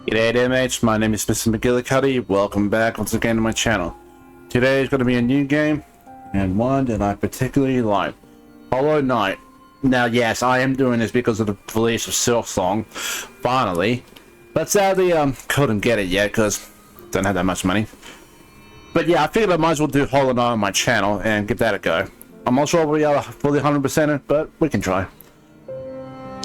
G'day there mates, my name is Mr. Magilla-cutti. Welcome back once again to my channel. Today is going to be a new game, and one that I particularly like, Hollow Knight. Now yes, I am doing this because of the release of Silksong, finally. But sadly, couldn't get it yet because don't have that much money. But yeah, I figured I might as well do Hollow Knight on my channel and give that a go. I'm not sure we are fully 100% it, but we can try.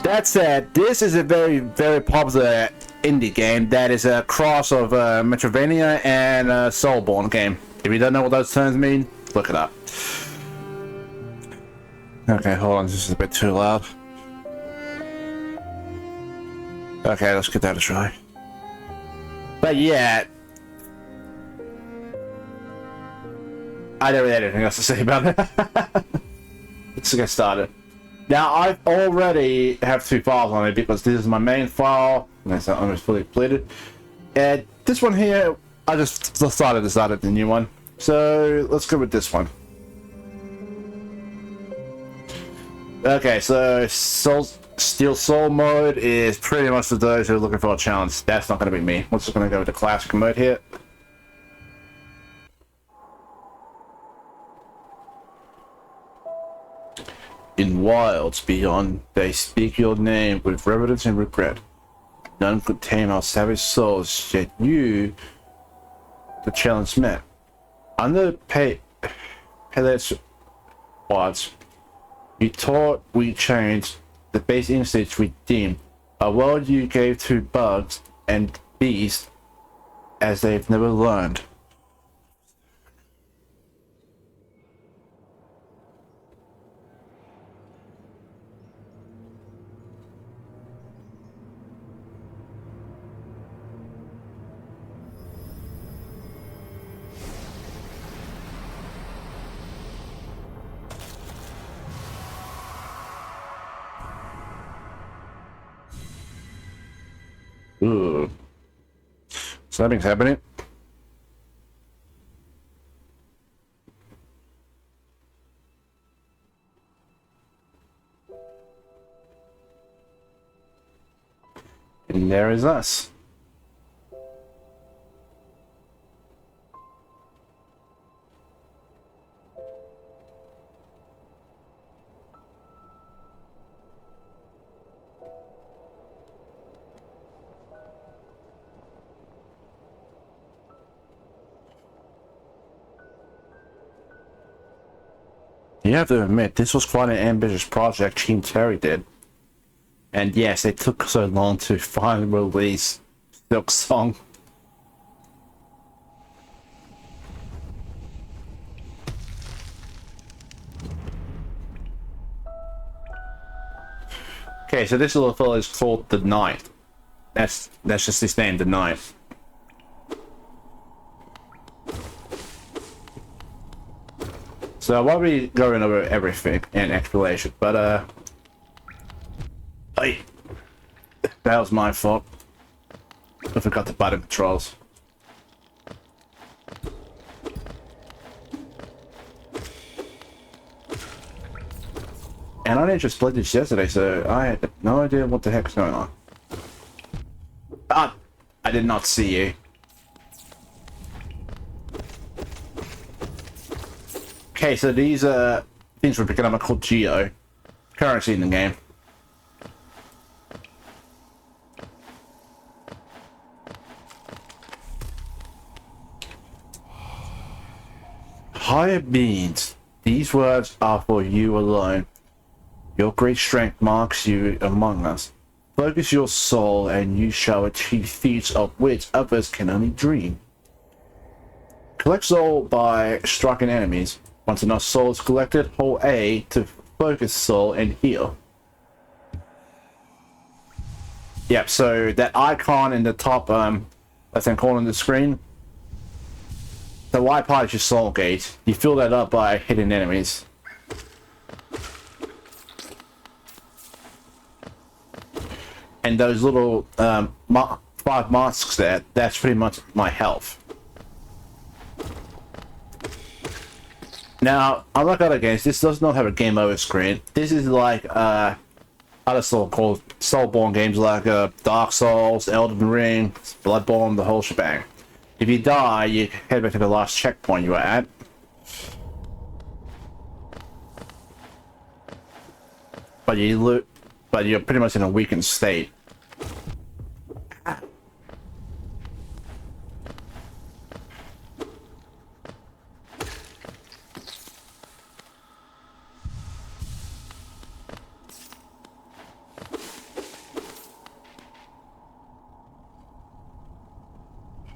That said, this is a very popular indie game that is a cross of MetroVania and SoulBorne game. If you don't know what those terms mean, look it up. Okay, hold on, this is a bit too loud. Okay, let's give that a try. But yeah, I don't really have anything else to say about it. Let's get started. Now, I already have two files on it because this is my main file, and it's almost fully completed. And this one here, I just decided to start the new one. So, let's go with this one. Okay, so Steel Soul mode is pretty much for those who are looking for a challenge. That's not going to be me. We're just going to go with the classic mode here. In wilds beyond, they speak your name with reverence and regret. None could tame our savage souls, yet you, the challenge met. Under Pele's odds, you taught, we changed, the base instincts we deemed. A world you gave to bugs and beasts as they've never learned. Ooh. Something's happening. And there is us. You have to admit, this was quite an ambitious project Team Terry did. And yes, it took so long to finally release Silksong. Okay, so this little fellow is called the Knight. That's just his name, the Knight. So I won't be going over everything in explanation, but that was my fault. I forgot the button controls. And I didn't just play this yesterday, so I had no idea what the heck's going on. Ah, I did not see you. Okay, so these things we're picking up are called Geo. Currency in the game. Higher beings, these words are for you alone. Your great strength marks you among us. Focus your soul and you shall achieve feats of which others can only dream. Collect soul by striking enemies. Once enough soul is collected, hold A to focus soul and heal. Yep, so that icon in the top left-hand corner of the screen, the white part is your soul gauge. You fill that up by hitting enemies. And those little 5 masks there, that's pretty much my health. Now, unlike other games, this does not have a game over screen. This is like other so-called SoulBorne games like Dark Souls, Elden Ring, Bloodborne, the whole shebang. If you die, you head back to the last checkpoint you were at. But you're pretty much in a weakened state.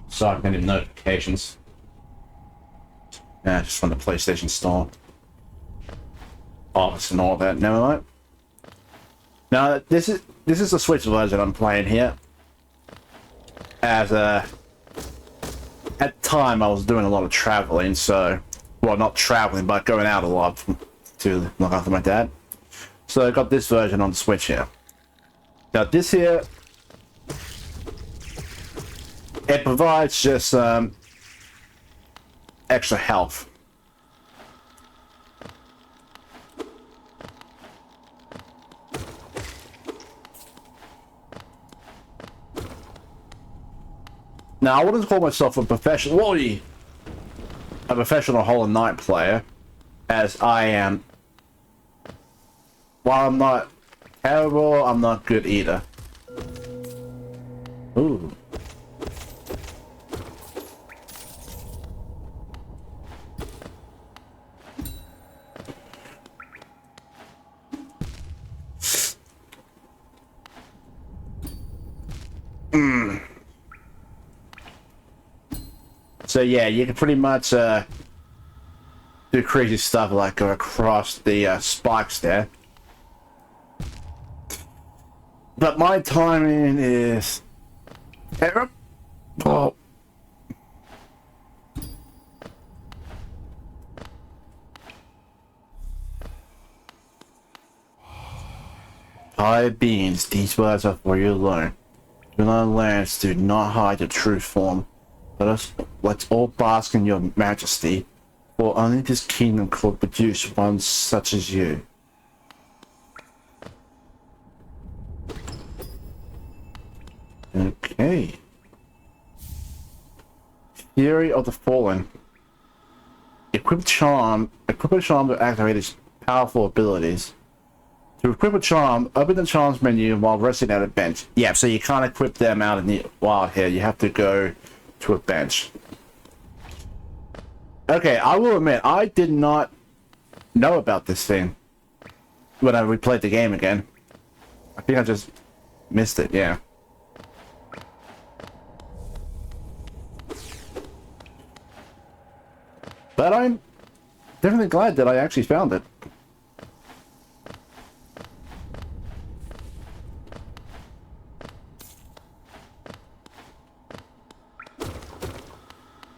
So I'm getting notifications. Yeah, just from the PlayStation Store. Office and all that. Never mind. Now this is the Switch version I'm playing here. As at the time I was doing a lot of traveling, so well, not traveling, but going out a lot to look after my dad. So I got this version on the Switch here. Now this here, it provides just extra health. Now I wouldn't call myself a professional Hollow Knight player, as I am. While I'm not terrible, I'm not good either. Ooh. So yeah, you can pretty much do crazy stuff like go across the spikes there. But my timing is terrible. Oh. High beings, these words are for you to learn. Do not lands, do not hide your true form. Let's all bask in your majesty, for only this kingdom could produce one such as you. Okay. Fury of the Fallen. Equip a charm to activate its powerful abilities. To equip a charm, open the charms menu while resting at a bench. Yeah, so you can't equip them out in the wild here. You have to go to a bench. Okay, I will admit, I did not know about this thing when I replayed the game again. I think I just missed it, yeah. But I'm definitely glad that I actually found it.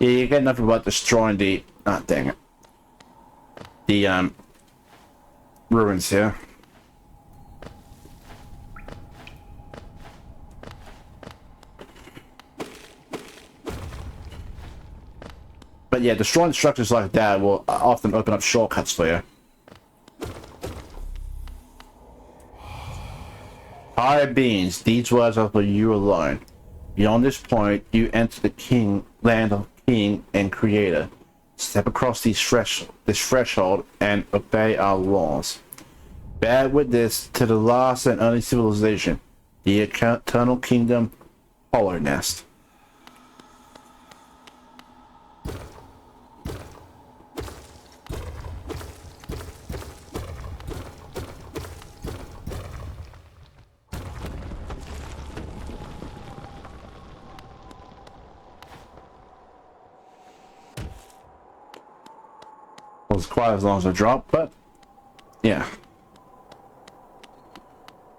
Yeah, you get nothing about destroying the... ah, dang it. The, ruins here. But yeah, destroying structures like that will often open up shortcuts for you. Higher beings, these words are for you alone. Beyond this point, you enter the land of King and Creator. Step across this threshold and obey our laws. Bear witness to the last and only civilization, the eternal kingdom, Hollownest. Was quite as long as a drop, but yeah,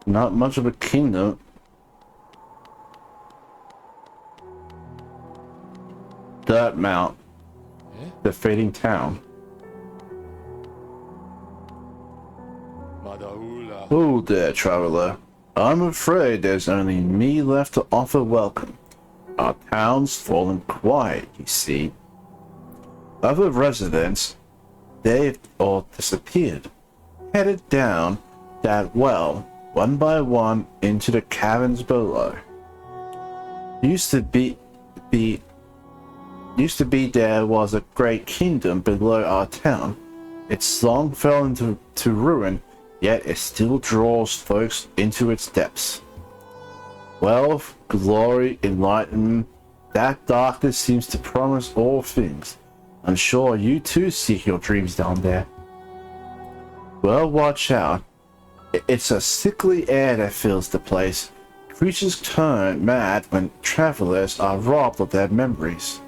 not much of a kingdom. Dirt Mount, the fading town. Oh there, traveler. I'm afraid there's only me left to offer welcome. Our town's fallen quiet, you see. Other residents, they've all disappeared, headed down that well one by one into the caverns below. Used to be there was a great kingdom below our town. It's long fell into ruin, yet it still draws folks into its depths. Wealth, glory, enlightenment, that darkness seems to promise all things. I'm sure you too seek your dreams down there. Well, watch out. It's a sickly air that fills the place. Creatures turn mad when travelers are robbed of their memories.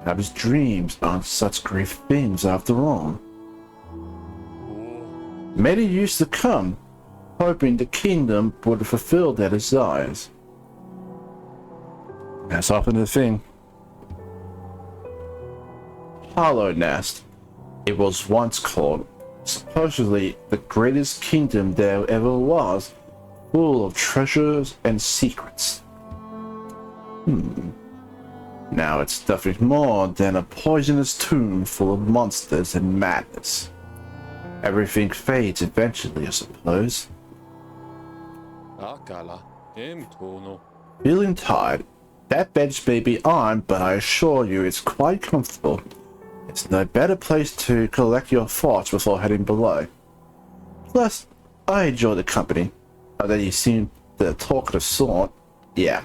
Perhaps dreams aren't such great things after all. Many used to come, hoping the kingdom would fulfill their desires. That's often the thing. Hollownest, it was once called, supposedly the greatest kingdom there ever was, full of treasures and secrets. Now it's nothing more than a poisonous tomb full of monsters and madness. Everything fades eventually, I suppose. Feeling tired? That bed's may be on, but I assure you it's quite comfortable. It's no better place to collect your thoughts before heading below. Plus, I enjoy the company. Although you seem the talkative sort. Yeah.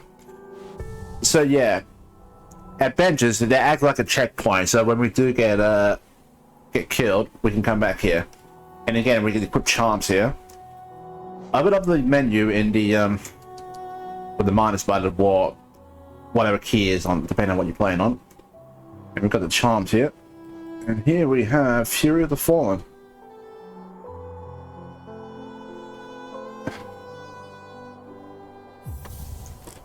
So yeah, at benches they act like a checkpoint. So when we do get killed, we can come back here. And again, we can put charms here. Open up the menu in the with the minus button or whatever key is on, depending on what you're playing on. And we've got the charms here. And here we have Fury of the Fallen.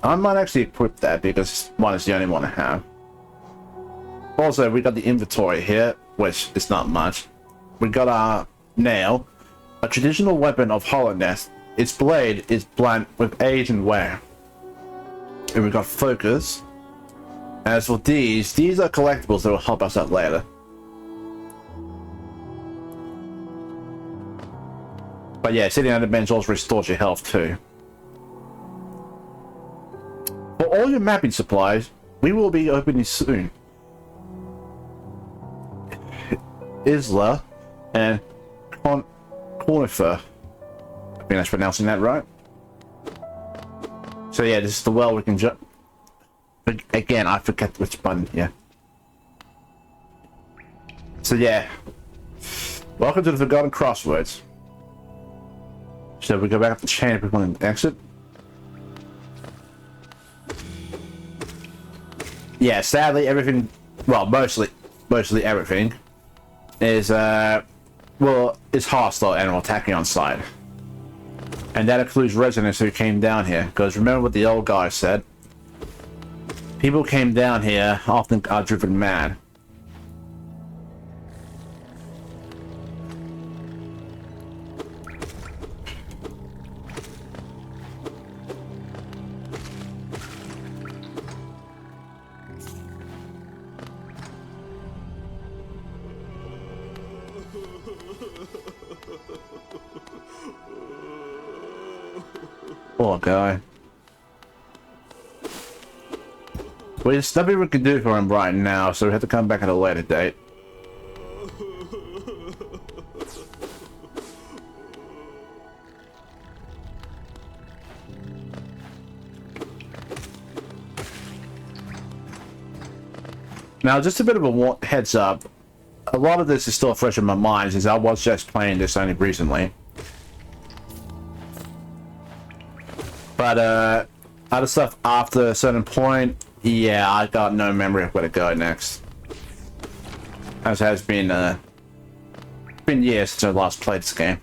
I might actually equip that because one is the only one I have. Also, we got the inventory here, which is not much. We got our nail, a traditional weapon of Hollownest. Its blade is blunt with age and wear. And we got focus. As for these are collectibles that will help us out later. But yeah, sitting on the bench also restores your health too. For all your mapping supplies, we will be opening soon. Isla and Conifer. I think that's pronouncing that right. So yeah, this is the well we can jump. Again, I forget which button here. So yeah. Welcome to the Forgotten Crossroads. So we go back up the chain if we want to exit. Yeah, sadly everything, well, mostly everything is is hostile and attacking on sight. And that includes residents who came down here, because remember what the old guy said, people came down here often are driven mad. Poor guy. Well, there's nothing we can do for him right now, so we have to come back at a later date. Now, just a bit of a heads up. A lot of this is still fresh in my mind, since I was just playing this only recently. But other stuff after a certain point, yeah, I got no memory of where to go next. As has been years since I last played this game.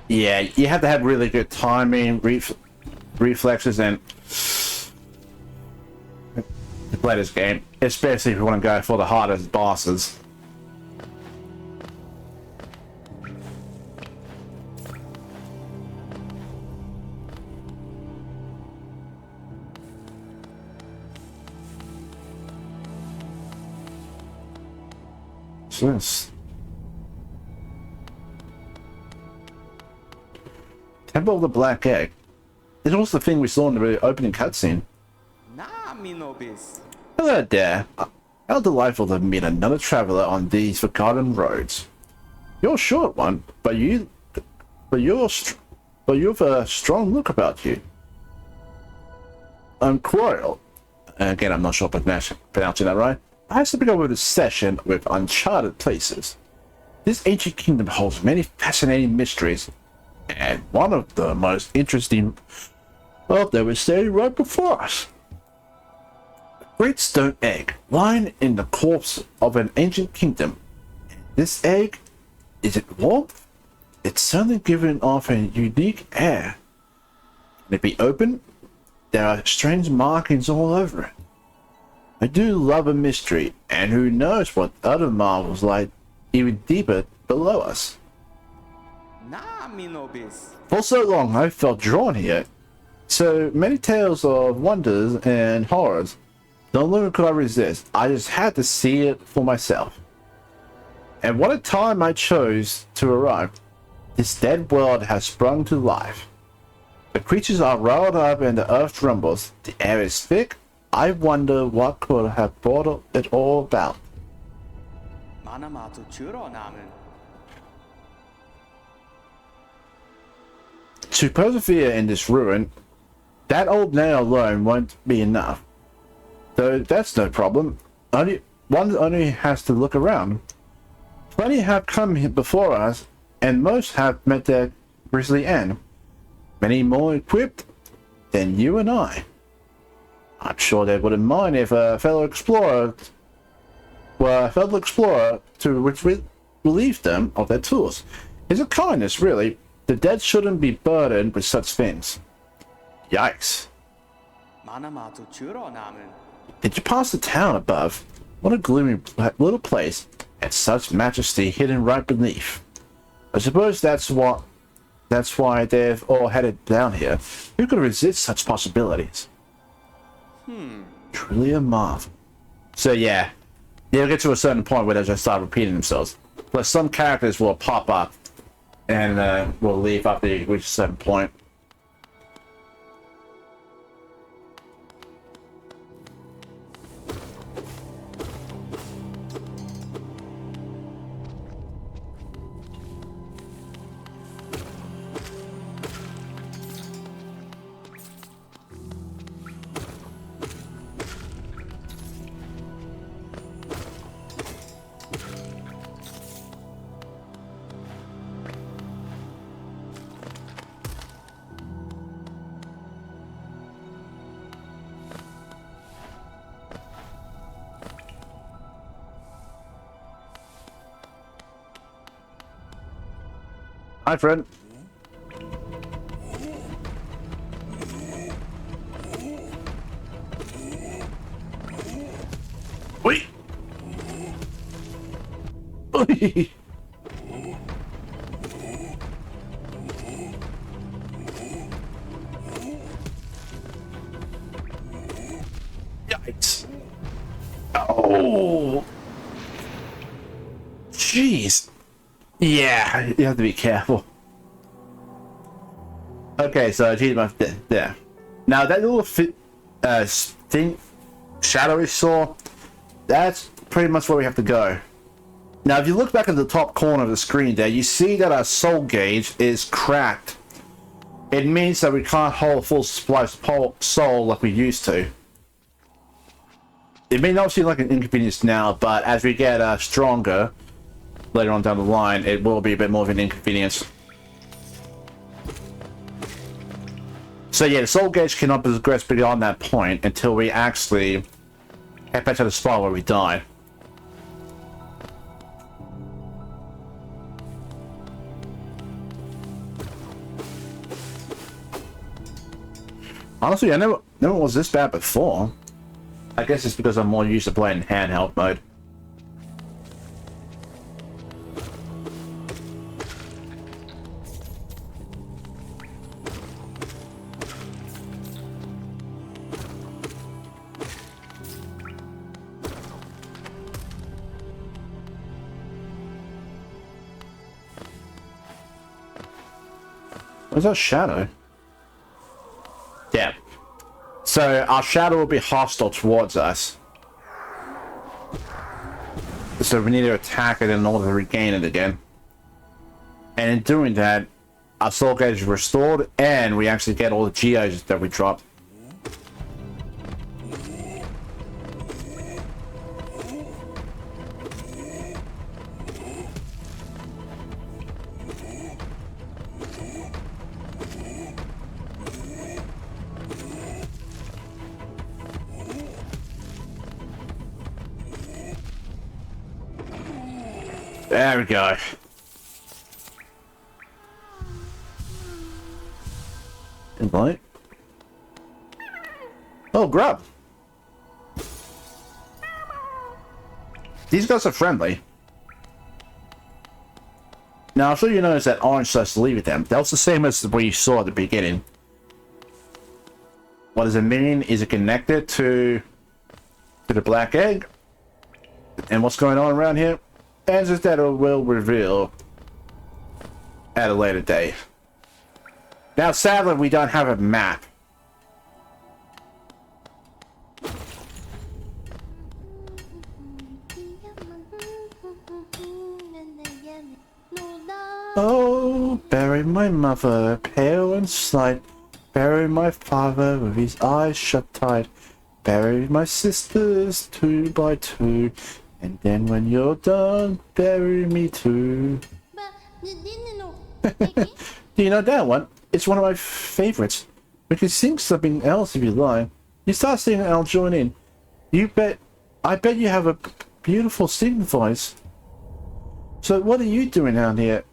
Yeah, you have to have really good timing, reflexes, and to play this game, especially if you want to go for the hardest bosses. What's this? Temple of the Black Egg. This was the thing we saw in the opening cutscene. Hello there. How delightful to meet another traveler on these forgotten roads. You're a short one, but you've a strong look about you. I'm Quarrel. Again, I'm not sure if I'm pronouncing that right. I have to begin with a session with uncharted places. This ancient kingdom holds many fascinating mysteries, and one of the most interesting, well, they were standing right before us. A great stone egg lying in the corpse of an ancient kingdom. This egg, is it warmth? It's certainly giving off a unique air. Can it be opened? There are strange markings all over it. I do love a mystery, and who knows what other marvels lie even deeper below us. For so long I felt drawn here. So many tales of wonders and horrors. No longer could I resist. I just had to see it for myself. And what a time I chose to arrive. This dead world has sprung to life. The creatures are riled up and the earth trembles. The air is thick. I wonder what could have brought it all about. To persevere in this ruin, that old nail alone won't be enough. Though that's no problem. One only has to look around. Plenty have come here before us, and most have met their grisly end. Many more equipped than you and I. I'm sure they wouldn't mind if a fellow explorer to relieve them of their tools. It's a kindness, really. The dead shouldn't be burdened with such things. Yikes. Did you pass the town above? What a gloomy little place, and such majesty hidden right beneath. I suppose that's why they've all headed down here. Who could resist such possibilities? Truly a marvel. So yeah, they'll get to a certain point where they just start repeating themselves. But some characters will pop up and will leave after they reach a certain point. Hi, friend. Wait. Yikes. Oh. Jeez. Yeah, you have to be careful. Okay, so I cheated my there. Now that little thing, shadowy saw, that's pretty much where we have to go. Now, if you look back at the top corner of the screen there, you see that our soul gauge is cracked. It means that we can't hold full supply of soul like we used to. It may not seem like an inconvenience now, but as we get stronger later on down the line, it will be a bit more of an inconvenience. So yeah, the soul gauge cannot progress beyond that point until we actually head back to the spot where we died. Honestly, I never was this bad before. I guess it's because I'm more used to playing handheld mode. Was that shadow? Yeah. So our shadow will be hostile towards us. So we need to attack it in order to regain it again. And in doing that, our soul gauge is restored, and we actually get all the geos that we dropped. There we go. Invite. Oh, grub. These guys are friendly. Now, I'm sure you notice that orange starts to leave with them. That was the same as what you saw at the beginning. What does it mean? Is it connected to the black egg? And what's going on around here? Answers that will reveal at a later date. Now, sadly, we don't have a map. Oh, bury my mother, pale and slight. Bury my father with his eyes shut tight. Bury my sisters 2 by 2. And then when you're done, bury me too. Do you know that one? It's one of my favorites. We can sing something else if you like. You start singing and I'll join in. I bet you have a beautiful singing voice. So what are you doing out here?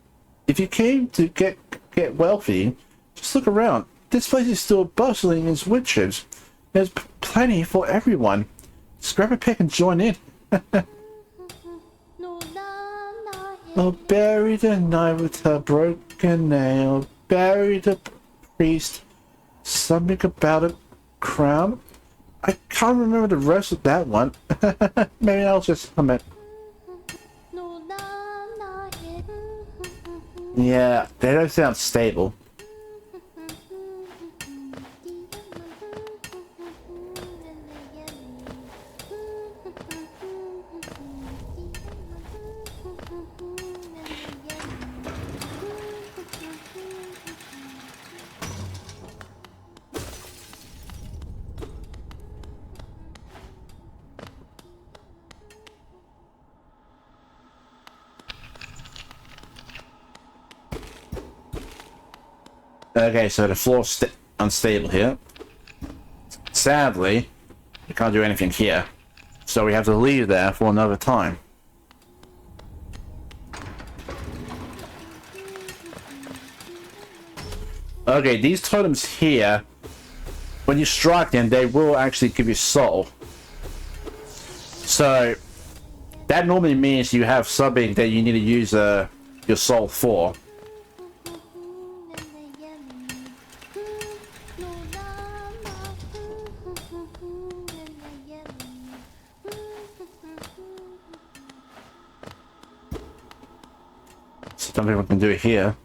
If you came to get wealthy, just look around. This place is still bustling as witches. There's plenty for everyone. Just grab a pick and join in. Oh, bury the knight with her broken nail. Bury the priest. Something about a crown. I can't remember the rest of that one. Maybe I'll just comment. Yeah, they don't sound stable. Okay, so the floor's unstable here. Sadly, we can't do anything here. So we have to leave there for another time. Okay, these totems here, when you strike them, they will actually give you soul. So, that normally means you have something that you need to use your soul for. Something we can do here.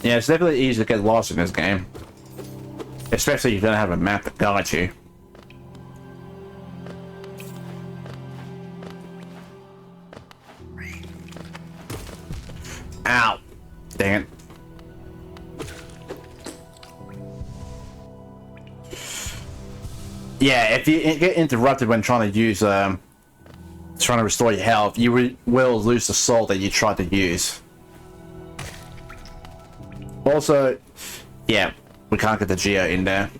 Yeah, it's definitely easy to get lost in this game. Especially if you don't have a map to guide you. Ow! Dang it. Yeah, if you get interrupted when trying to use, trying to restore your health, you will lose the soul that you tried to use. Also, yeah, we can't get the Geo in there.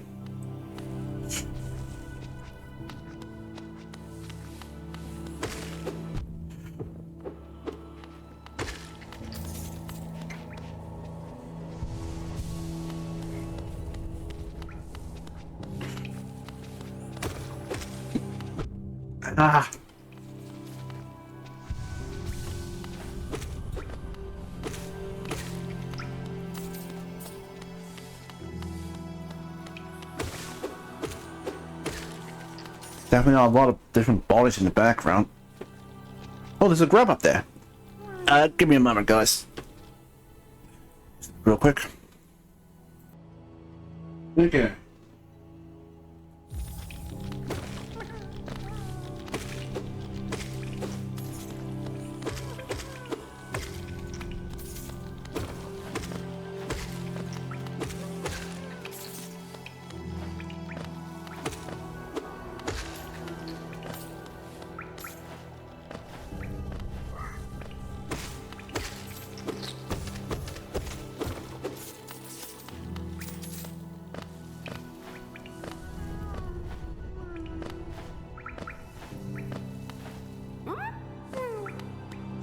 Ah. Definitely a lot of different bodies in the background. Oh, there's a grub up there. Give me a moment, guys. Real quick. Okay.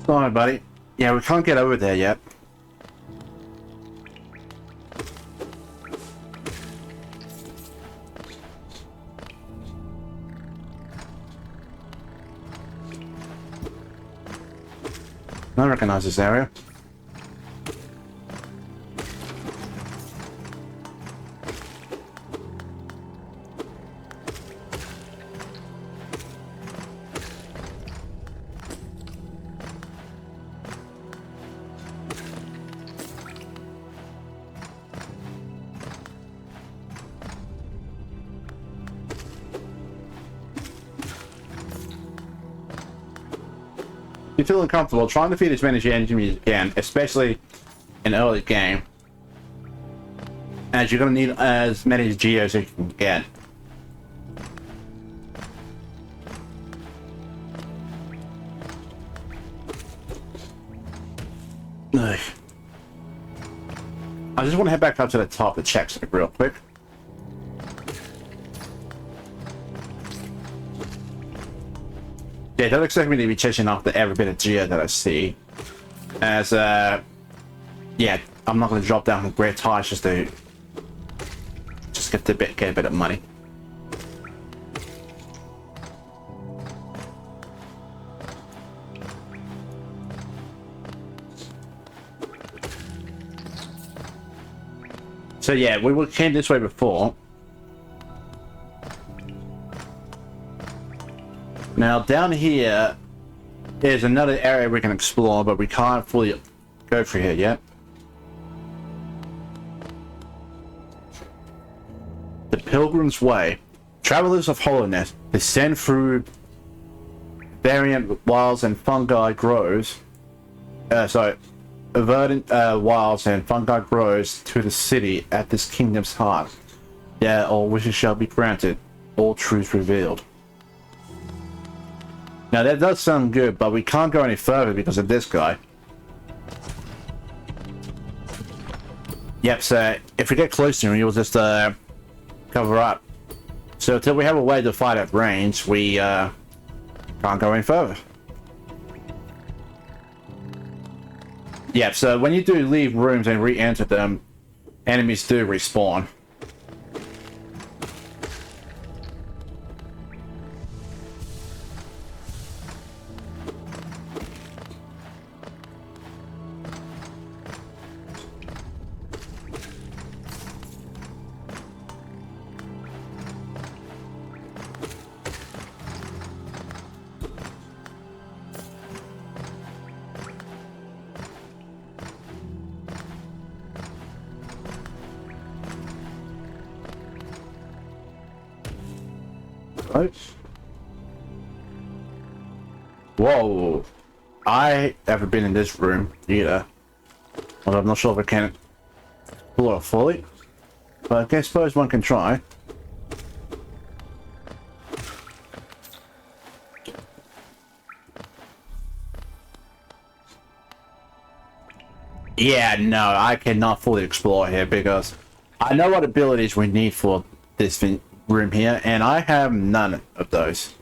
Sorry, buddy. Yeah, we can't get over there yet. I recognize this area. You're feeling comfortable, trying to feed as many enemies as you can, especially in early game, as you're going to need as many geos as you can get. Ugh. I just want to head back up to the top to check something real quick. Yeah, don't expect me to be chasing after every bit of geo that I see. As, yeah, I'm not going to drop down from great heights just to get a bit of money. So yeah, we came this way before. Now down here is another area we can explore, but we can't fully go through here yet. The Pilgrim's Way. Travelers of Hollownest descend through variant wilds and fungi groves. Verdant wilds and fungi grows to the city at this kingdom's heart. Yeah, all wishes shall be granted, all truths revealed. Now that does sound good, but we can't go any further because of this guy. Yep, so if we get close to him, he'll just cover up. So until we have a way to fight at range, we can't go any further. Yep, so when you do leave rooms and re-enter them, enemies do respawn. Whoa, I haven't been in this room either. Well, I'm not sure if I can pull it fully, but I suppose one can try. Yeah, no, I cannot fully explore here because I know what abilities we need for this room here, and I have none of those.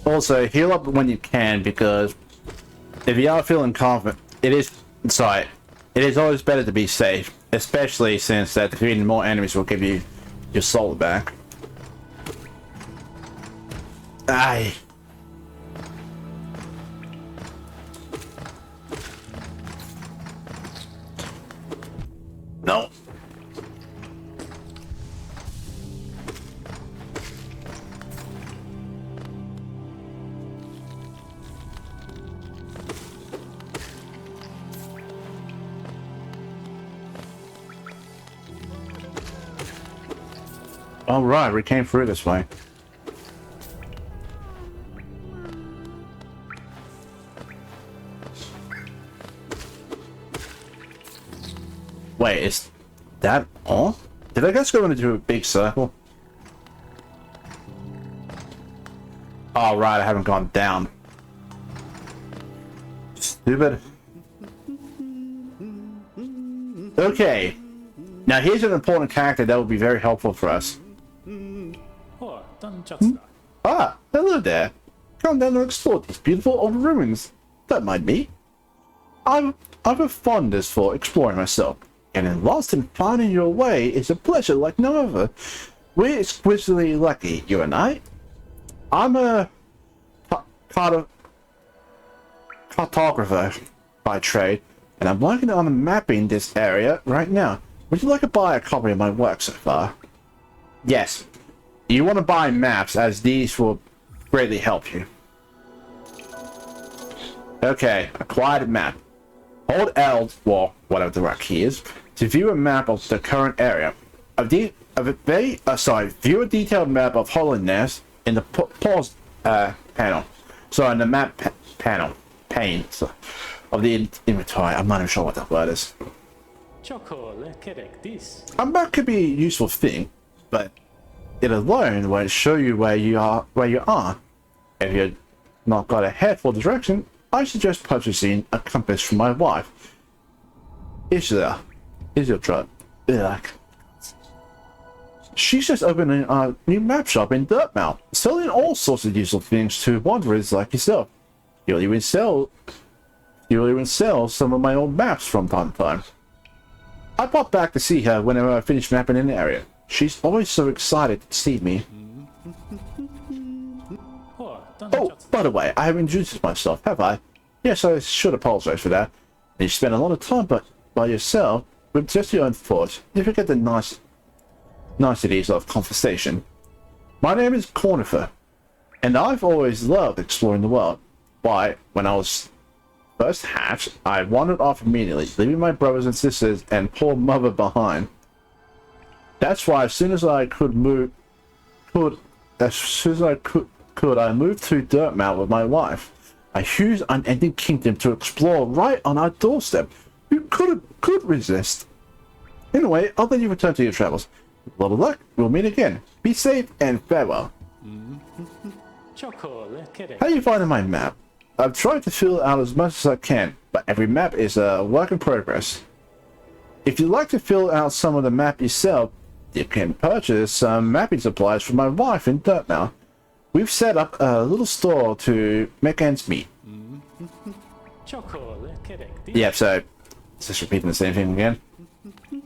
Also, heal up when you can, because if you are feeling confident it is, sorry, it is always better to be safe, especially since that defeating more enemies will give you your soul back. Aye. No. All right, we came through this way. Wait, is that all? Did I just go into a big circle? Oh, right, I haven't gone down. Stupid. Okay. Now here's an important character that will be very helpful for us. Ah, hello there. Come down and explore these beautiful old ruins. Don't mind me. I've a fondness for exploring myself. Getting lost and finding your way is a pleasure like no other. We're exquisitely lucky, you and I. I'm a cartographer by trade, and I'm working on mapping this area right now. Would you like to buy a copy of my work so far? Yes. You want to buy maps, as these will greatly help you. Okay, acquired map. Hold L, or whatever the right key is, to view a map of the current area. View a detailed map of Hollownest in the pause panel. So in the map pane of the inventory. I'm not even sure what that word is. A map could be a useful thing, but it alone won't show you where you are. If you've not got a head for direction, I suggest purchasing a compass from my wife. Is your truck? She's just opening a new map shop in Dirtmouth, selling all sorts of useful things to wanderers like yourself. You'll even sell some of my old maps from time to time. I pop back to see her whenever I finish mapping an area. She's always so excited to see me. Oh, by the way, I haven't introduced myself, have I? Yes, I should apologize for that. You spend a lot of time by yourself with just your own thoughts. You forget the niceties of conversation. My name is Cornifer, and I've always loved exploring the world. Why, when I was first hatched, I wandered off immediately, leaving my brothers and sisters and poor mother behind. That's why as soon as I moved to Dirtmouth with my wife. A huge unending kingdom to explore right on our doorstep. Who could resist? Anyway, I'll let you return to your travels. With a lot of luck, we'll meet again. Be safe and farewell. How are you finding my map? I've tried to fill it out as much as I can, but every map is a work in progress. If you'd like to fill out some of the map yourself, you can purchase some mapping supplies from my wife in Dirtmouth. We've set up a little store to make ends meet. Yeah, so it's just repeating the same thing again.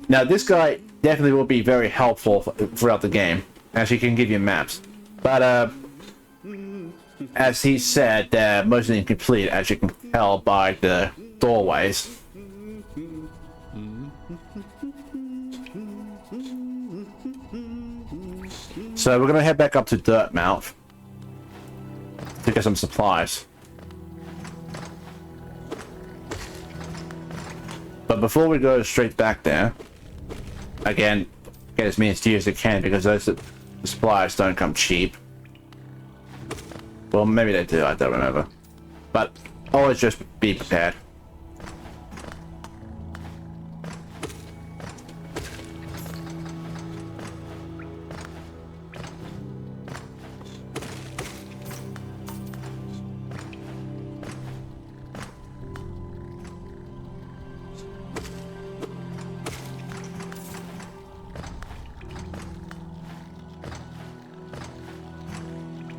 Now, this guy definitely will be very helpful throughout the game, as he can give you maps. But, as he said, they're mostly incomplete, as you can tell by the doorways. So we're going to head back up to Dirtmouth to get some supplies. But before we go straight back there, again, get as many steers as you can, because those supplies don't come cheap. Well, maybe they do, I don't remember. But always just be prepared.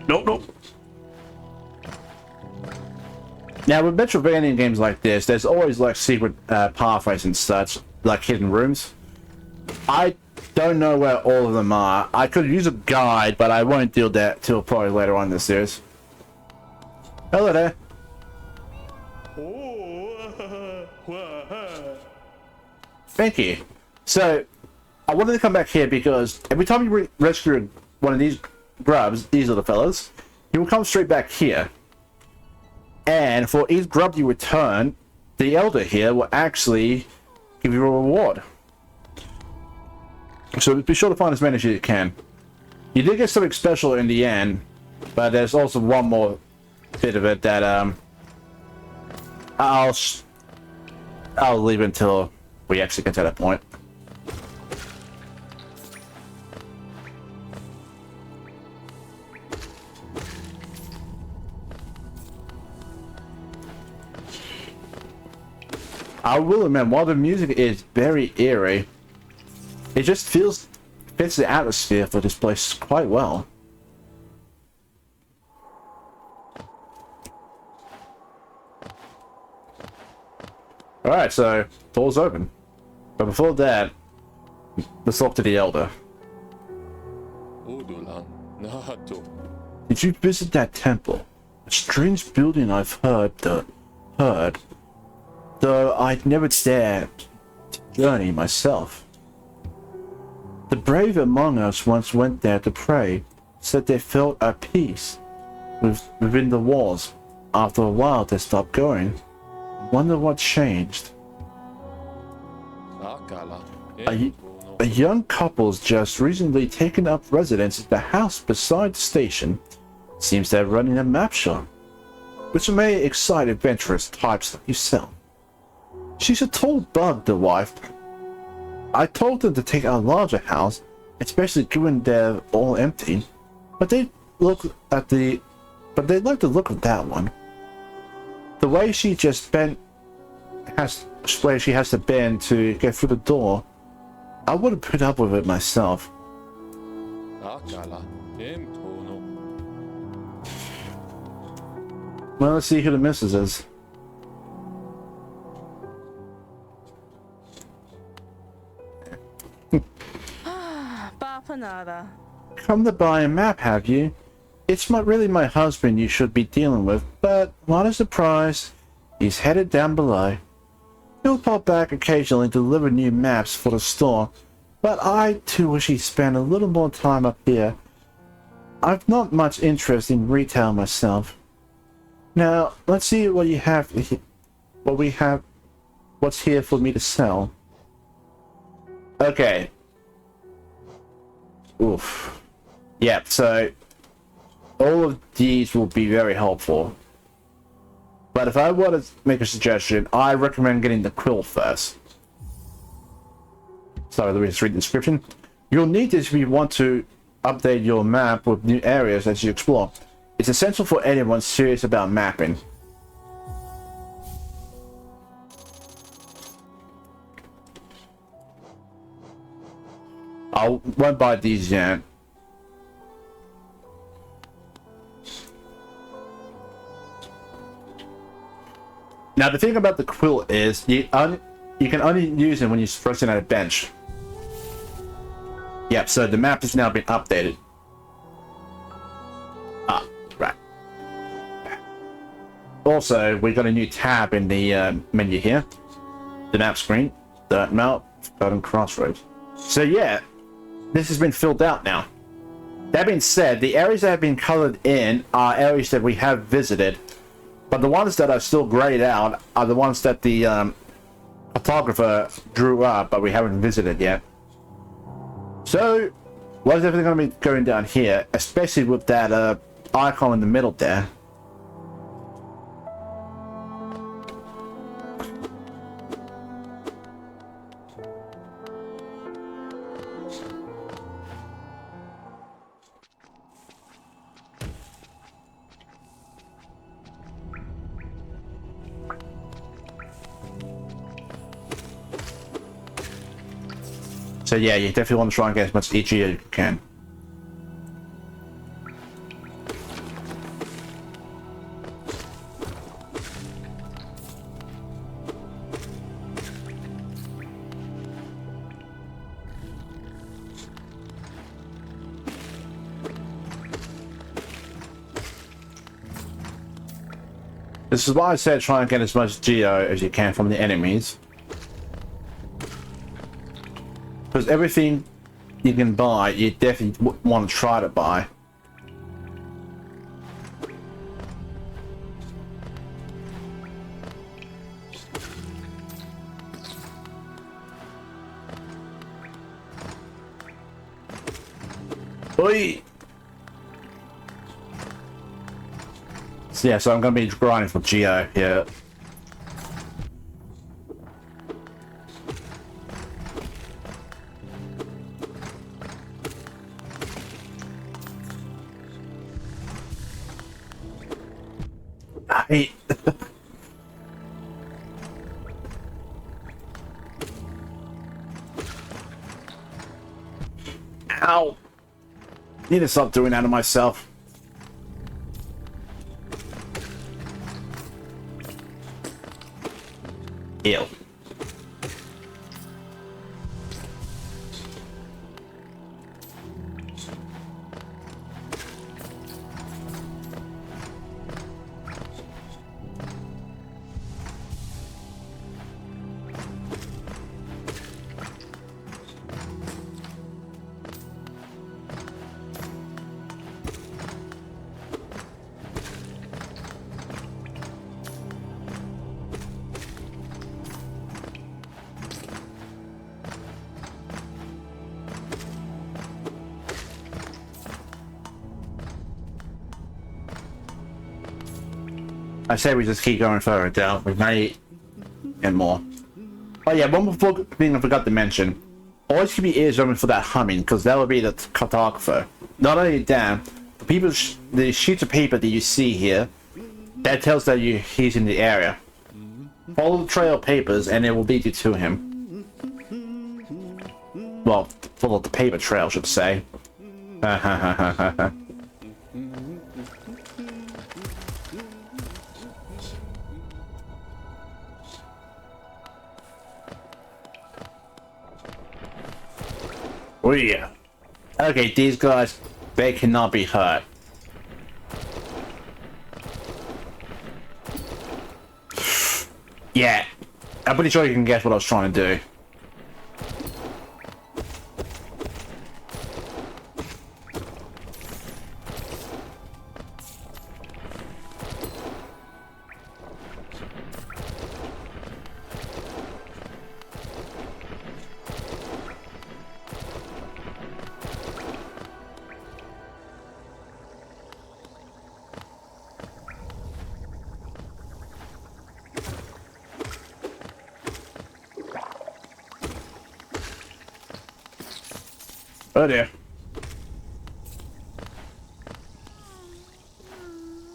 Nope. Now with MetroVania games like this, there's always like secret pathways and such, like hidden rooms. I don't know where all of them are. I could use a guide, but I won't do that till probably later on in the series. Hello there. Thank you. So, I wanted to come back here because every time you rescue one of these grubs, these little fellas, he will come straight back here. And for each grub you return, the elder here will actually give you a reward. So be sure to find as many as you can. You did get something special in the end, but there's also one more bit of it that I'll leave until we actually get to that point. I will admit, while the music is very eerie, it just fits the atmosphere for this place quite well. Alright, so door's open. But before that, let's talk to the elder. Did you visit that temple? A strange building I've heard, though I'd never dared to journey myself. The brave among us once went there to pray, said they felt at peace within the walls. After a while they stopped going. Wonder what changed. A young couple's just recently taken up residence at the house beside the station. Seems they're running a map shop, which may excite adventurous types like yourself. She's a tall bug, the wife. I told them to take a larger house, especially given they're all empty. But they like the look of that one. The way she just where she has to bend to get through the door, I wouldn't put up with it myself. Well, let's see who the missus is. Come to buy a map, have you? It's not really my husband you should be dealing with, but what a surprise. He's headed down below. He'll pop back occasionally to deliver new maps for the store, but I too wish he'd spend a little more time up here. I've not much interest in retail myself. Now, let's see what you have, what's here for me to sell. Okay. Oof. Yeah, so all of these will be very helpful. But if I were to make a suggestion, I recommend getting the quill first. Sorry, let me just read the description. You'll need this if you want to update your map with new areas as you explore. It's essential for anyone serious about mapping. I won't buy these yet. Now the thing about the quill is you can only use it when you're resting at a bench. Yep, so the map has now been updated. Ah, right. Also, we got a new tab in the menu here. The map screen, the map, Garden Crossroads. So yeah, this has been filled out now. That being said, the areas that have been colored in are areas that we have visited. But the ones that are still grayed out are the ones that the photographer drew up, but we haven't visited yet. So, what is everything going to be going down here, especially with that icon in the middle there? So yeah, you definitely want to try and get as much EG as you can. This is why I said try and get as much geo as you can from the enemies. Because everything you can buy, you definitely want to try to buy. Oi! So yeah, so I'm going to be grinding for geo here. Hey. Ow! Need to stop doing that to myself. Ew. I say we just keep going further down. We may and more. Oh yeah, one more thing I forgot to mention. Always keep your ears open for that humming, because that will be the cartographer. Not only that, the sheets of paper that you see here, that tells that he's in the area. Follow the trail of papers and it will lead you to him. Well, follow the paper trail, I should say. Oh yeah. Okay, these guys, they cannot be hurt. Yeah. I'm pretty sure you can guess what I was trying to do. Oh dear.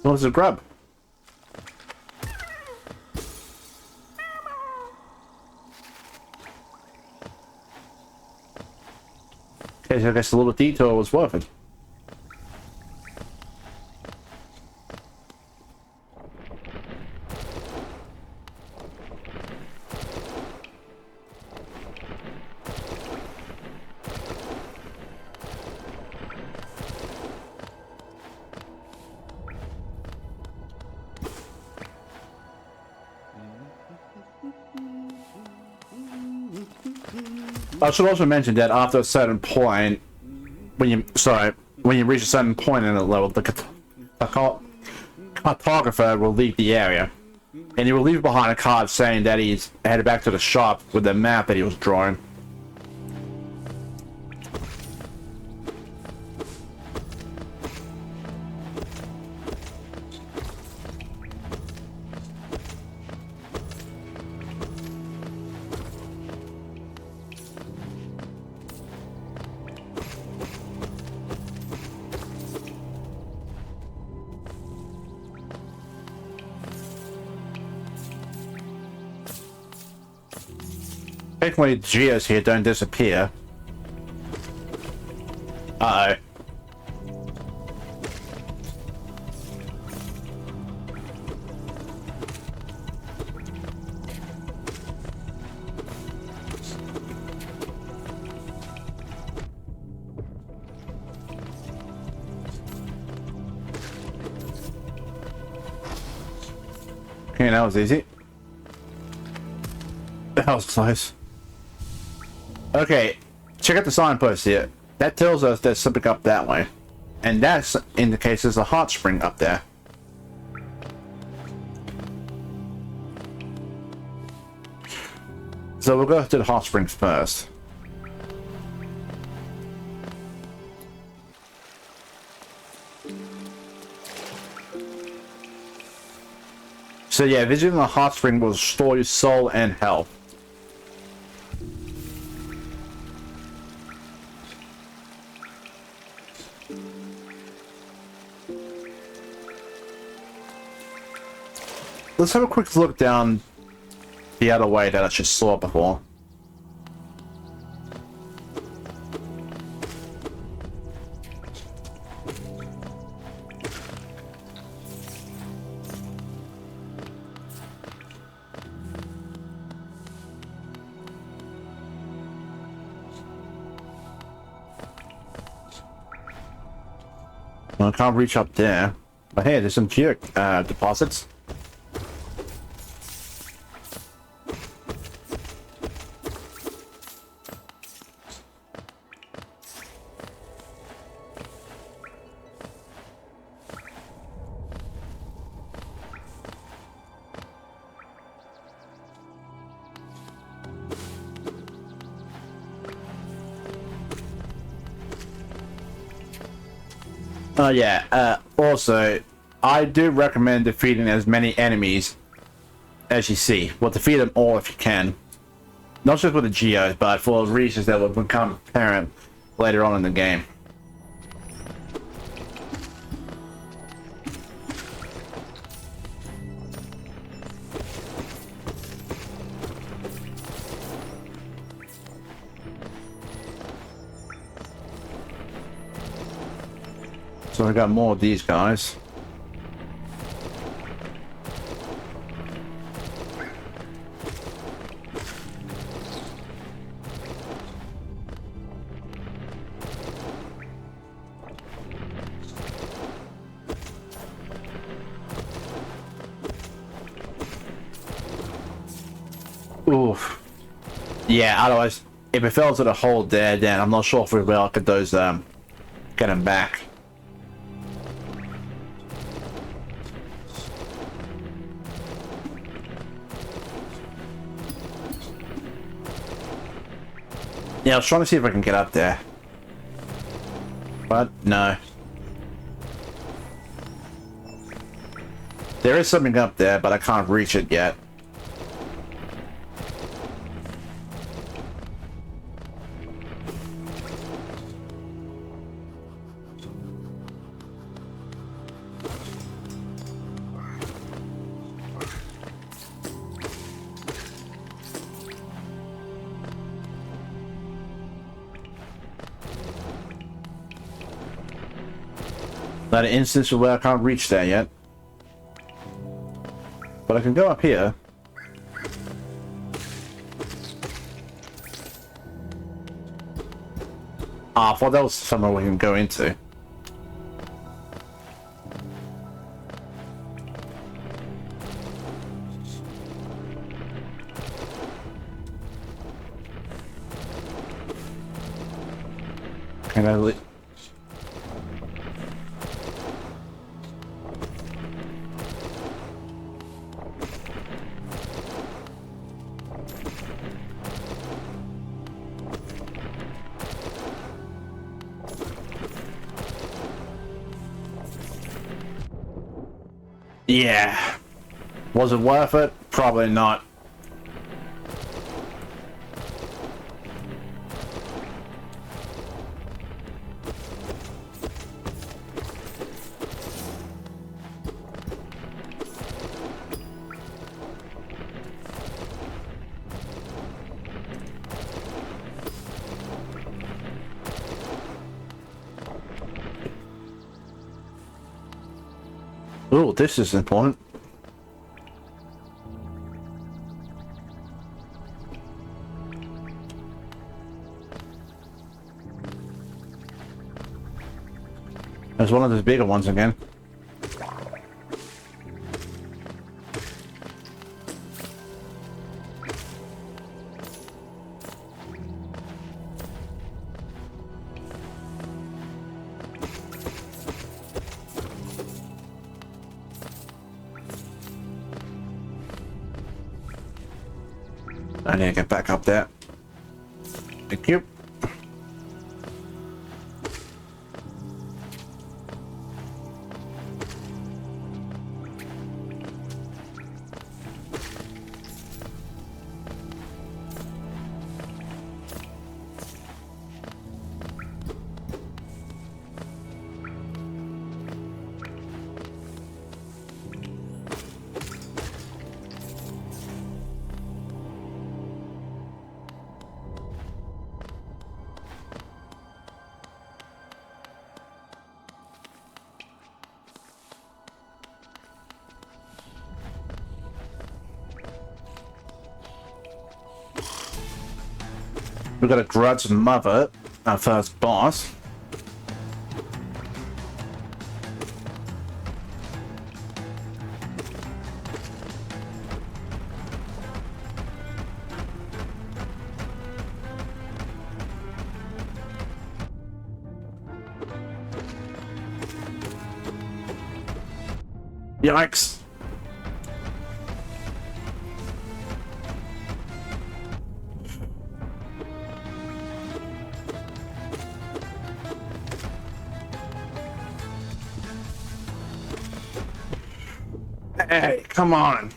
What's a grub? Okay, so I guess the little detour was worth it. I should also mention that after a certain point, when you reach a certain point in the level, the cartographer will leave the area, and he will leave behind a card saying that he's headed back to the shop with the map that he was drawing. Thankfully, geos here don't disappear. Uh-oh. that was easy. That was close. Okay, check out the signpost here. That tells us there's something up that way. And that indicates there's a hot spring up there. So we'll go to the hot springs first. So yeah, visiting the hot spring will restore your soul and health. Let's have a quick look down the other way that I just saw before. Well, I can't reach up there. But hey, there's some gear deposits. Also, I do recommend defeating as many enemies as you see. Well, defeat them all if you can. Not just with the geos, but for reasons that will become apparent later on in the game. So I got more of these guys. Oof. Yeah, otherwise, if it fell to the hole there, then I'm not sure if we'll be able to get those, get them back. Yeah, I was trying to see if I can get up there. But, no. There is something up there, but I can't reach it yet. Not an instance where I can't reach there yet. But I can go up here. Ah, I thought that was somewhere we can go into. Can I Yeah. Was it worth it? Probably not. Oh, this is important. There's one of those bigger ones again. I need to get back up there. Thank you. We've got a grudge mother, our first boss. Yikes. Hey, come on.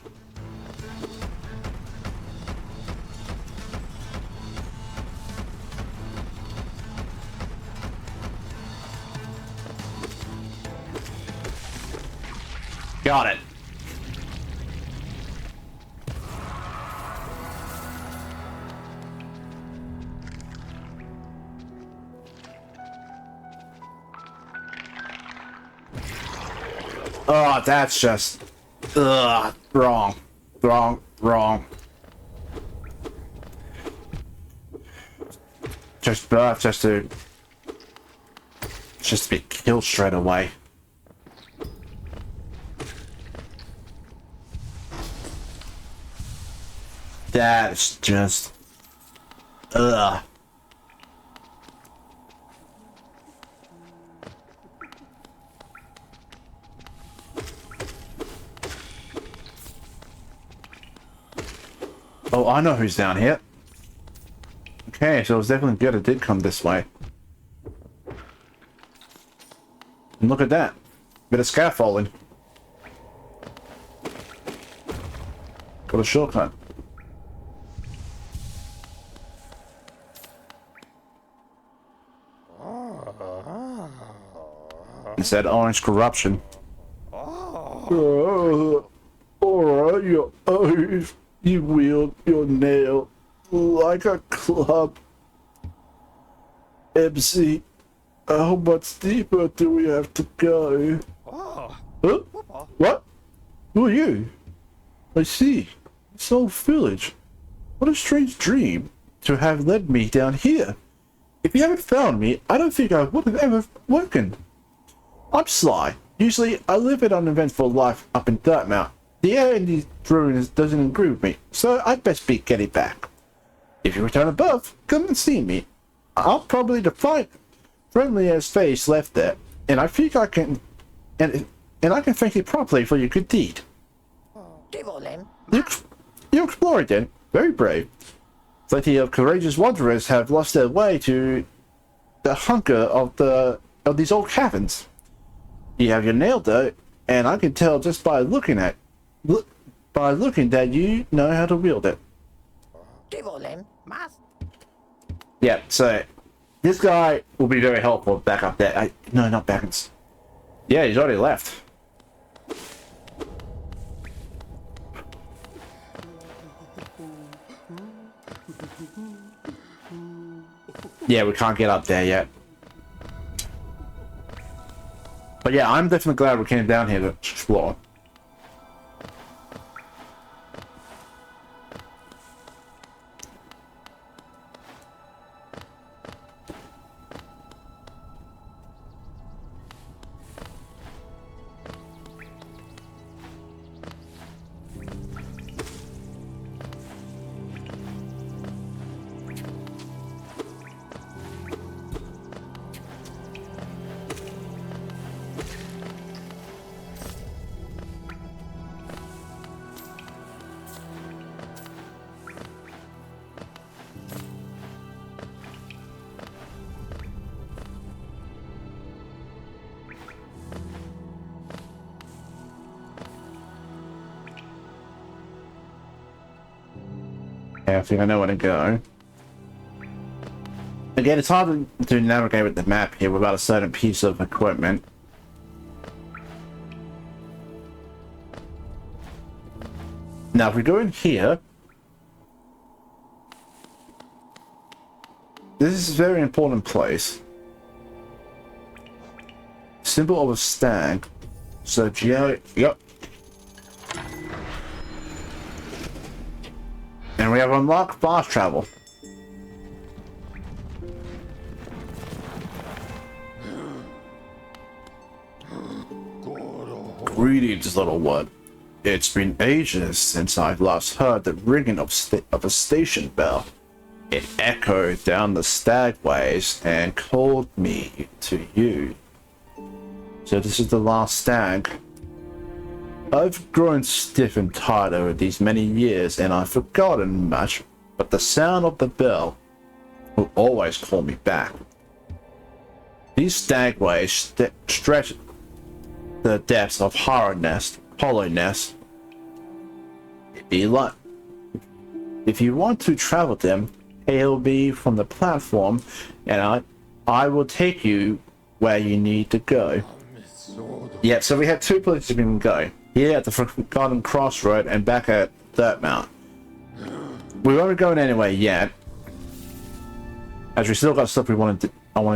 Got it. Oh, that's just... Ugh, wrong. Wrong. Just to be killed straight away. That's just... Ugh. Oh, I know who's down here. Okay, so it was definitely good it did come this way. And look at that. Bit of scaffolding. Got a shortcut. It's that orange corruption. Alright, your eyes. You wield your nail like a club. MC, how much deeper do we have to go? Huh? What? Who are you? I see. It's old village. What a strange dream to have led me down here. If you hadn't found me, I don't think I would have ever woken. I'm Sly. Usually, I live an uneventful life up in Dartmouth. The air in these ruins doesn't agree with me, so I'd best be getting back. If you return above, come and see me. I'll probably define friendliest face left there, and I think I can, and I can thank you properly for your good deed. You explored then, very brave. Plenty of courageous wanderers have lost their way to the hunger of these old caverns. You have your nail though, and I can tell just by looking that you know how to wield it. Yeah, so this guy will be very helpful back up there. No, not Backens. Yeah, he's already left. Yeah, we can't get up there yet. But yeah, I'm definitely glad we came down here to explore. Yeah, I think I know where to go. Again, it's hard to navigate with the map here without a certain piece of equipment. Now, if we go in here, this is a very important place. Symbol of a stag. So, yep. And we have unlocked fast travel. Greetings, little one. It's been ages since I've last heard the ringing of a station bell. It echoed down the stagways and called me to you. So this is the last stag. I've grown stiff and tired over these many years and I've forgotten much, but the sound of the bell will always call me back. These stagways stretch the depths of Hollownest. If you want to travel them, hail me from the platform and I will take you where you need to go. Yeah, so we have two places we can go. Here at the Forgotten Crossroad and back at Dirtmount. We won't be going anywhere yet, as we still got stuff I want to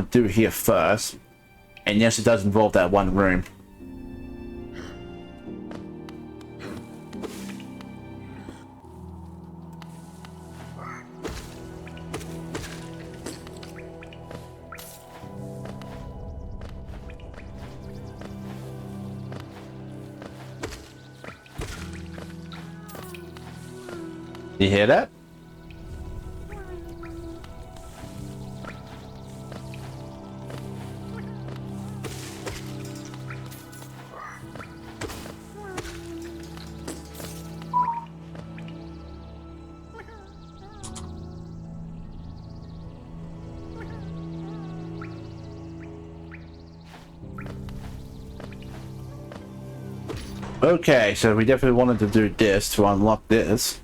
do here first. And yes, it does involve that one room. You hear that? Okay, so we definitely wanted to do this to unlock this.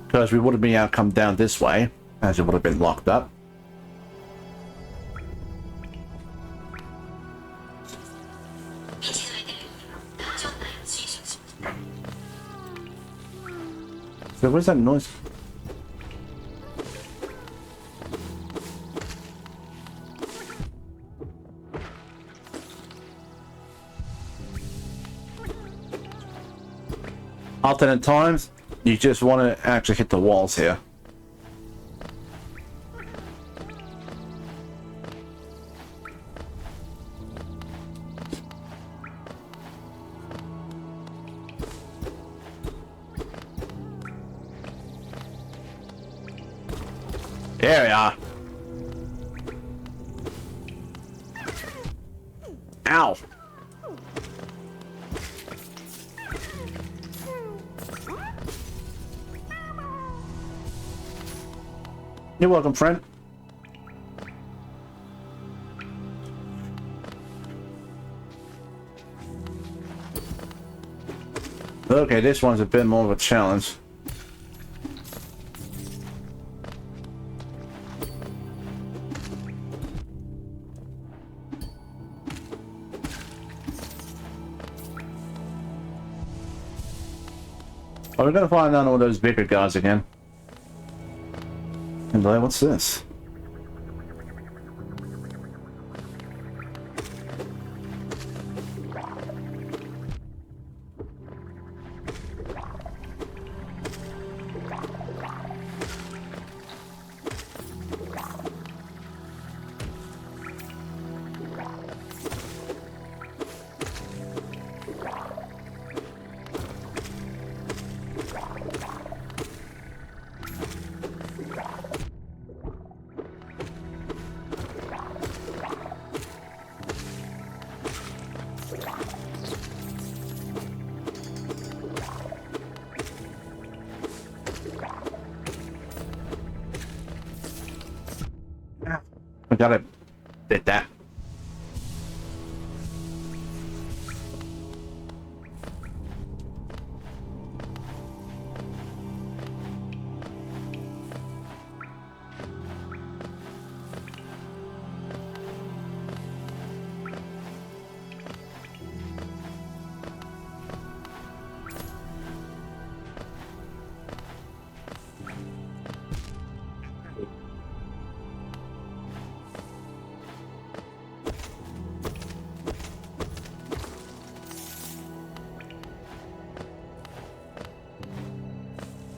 Because we would have been able to come down this way, as it would have been locked up. So where's that noise? Alternate times. You just want to actually hit the walls here. There we are. Ow. You're welcome, friend. Okay, this one's a bit more of a challenge. Oh, we're gonna find out all those bigger guys again. And what's this? We gotta did that.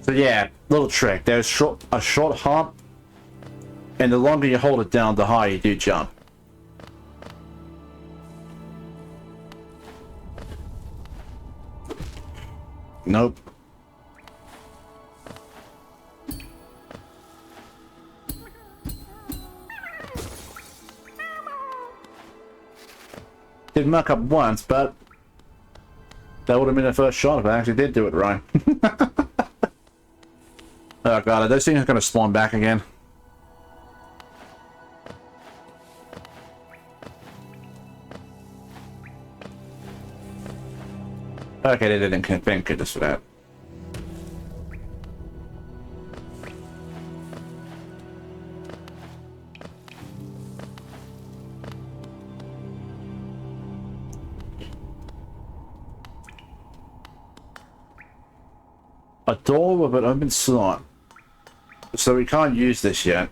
So yeah, little trick. There's a short hop, and the longer you hold it down, the higher you do jump. Nope. Did muck up once, but that would have been the first shot if I actually did do it right. Oh god, are those things going to spawn back again? Okay, they didn't. Thank goodness for that. A door with an open slot. So we can't use this yet.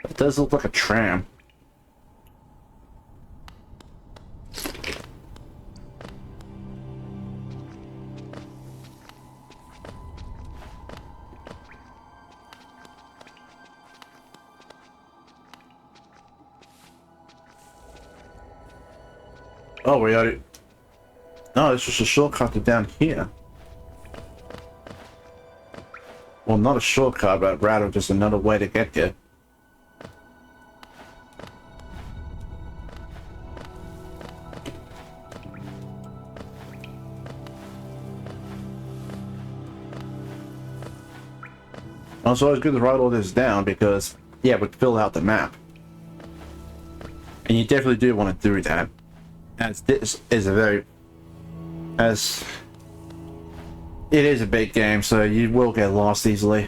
It does look like a tram. Oh, we already... No, it's just a shortcut to down here. Well, not a shortcut, but rather just another way to get there. Also, it's good to write all this down because, yeah, we fill out the map. And you definitely do want to do that. As this is a very... As... It is a big game, so you will get lost easily.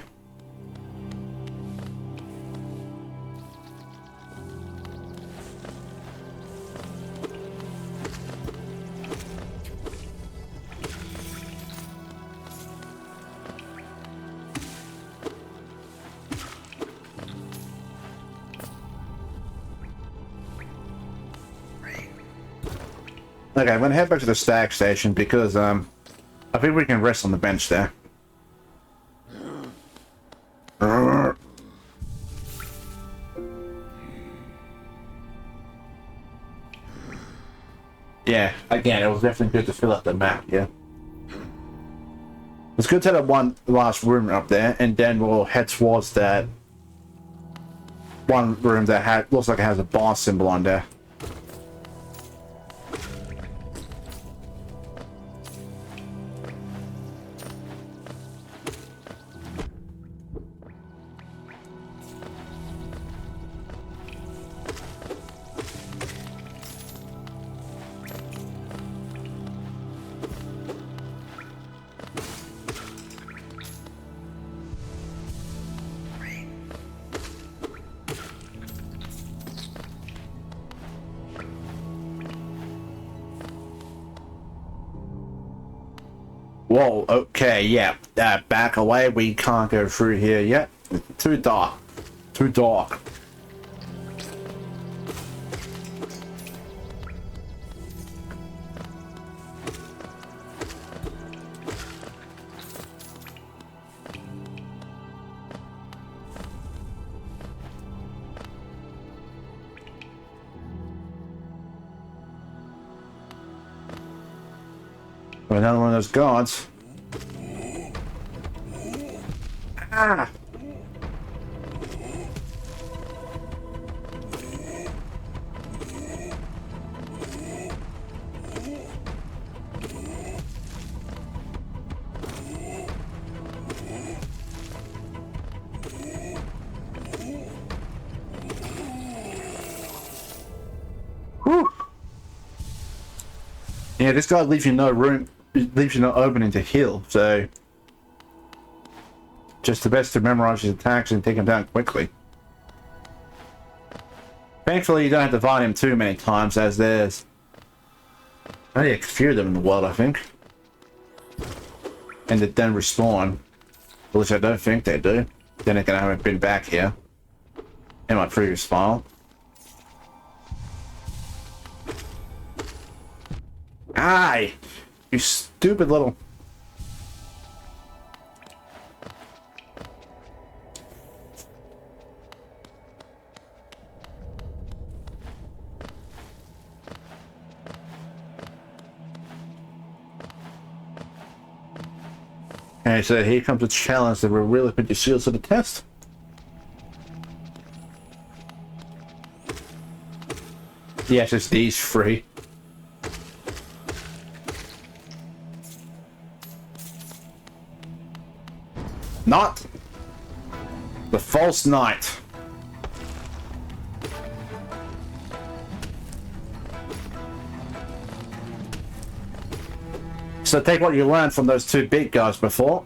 Okay, I'm gonna head back to the stack station because, I think we can rest on the bench there. Yeah, again, it was definitely good to fill out the map, yeah. Let's go to that one last room up there, and then we'll head towards that one room that looks like it has a boss symbol on there. Whoa, okay, yeah. Back away, we can't go through here yet. Too dark. Too dark. Another one of those guards. Ah! Whew. Yeah, this guy leaves you no room. It leaves you no opening to heal, so just the best to memorize his attacks and take him down quickly. Thankfully, you don't have to fight him too many times, as there's only a few of them in the world, I think. And they don't respawn, which I don't think they do. Then again, I haven't been back here in my previous file. Aye! You stupid little... And so here comes a challenge that will really put your skills to the test. Yes, it's these three. Not the false knight. So take what you learned from those two big guys before.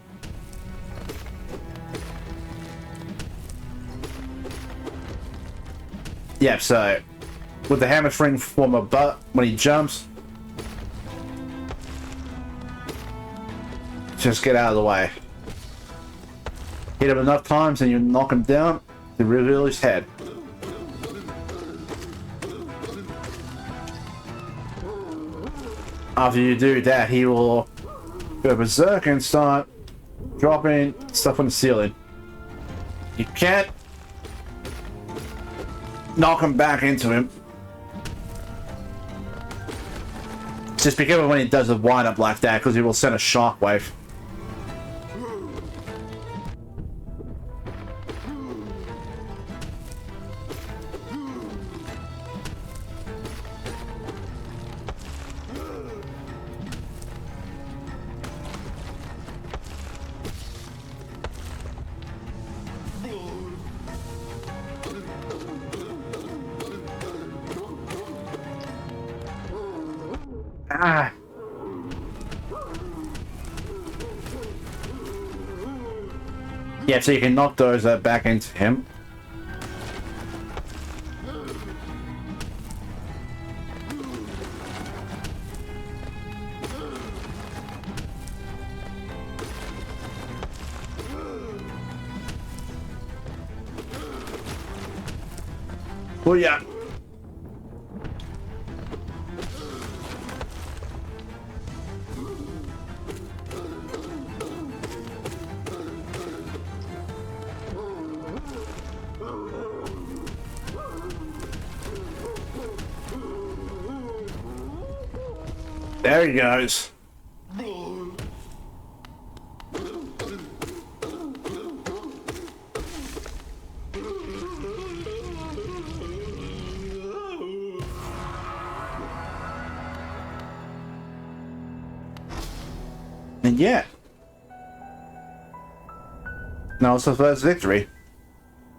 Yeah, so with the hammer string from a butt when he jumps, just get out of the way. Hit him enough times and you knock him down to reveal his head. After you do that, he will go berserk and start dropping stuff on the ceiling. You can't knock him back into him. Just be careful when he does a wind-up like that, because he will send a shockwave. Ah. Yeah, so you can knock those back into him. Oh yeah. There he goes. And yeah. Now it's the first victory.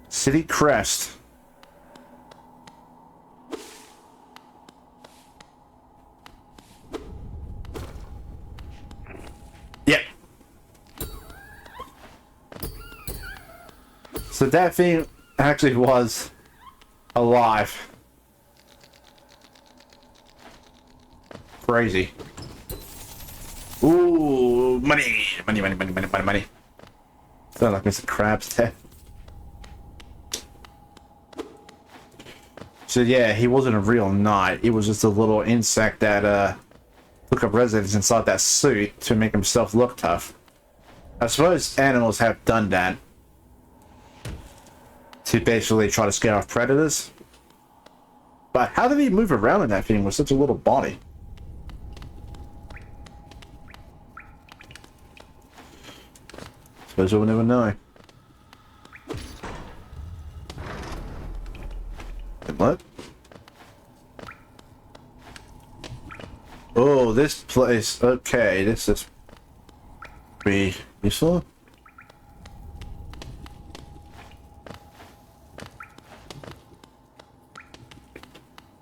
City Crest. Yep. So that thing actually was alive. Crazy. Ooh, money, money, money, money, money, money, money. Sound like Mr. Krabs there. So yeah, he wasn't a real knight. He was just a little insect that took up residence inside that suit to make himself look tough. I suppose animals have done that to basically try to scare off predators. But how did he move around in that thing with such a little body? Suppose we'll never know. And what? Oh, this place. Okay, this is pretty useful.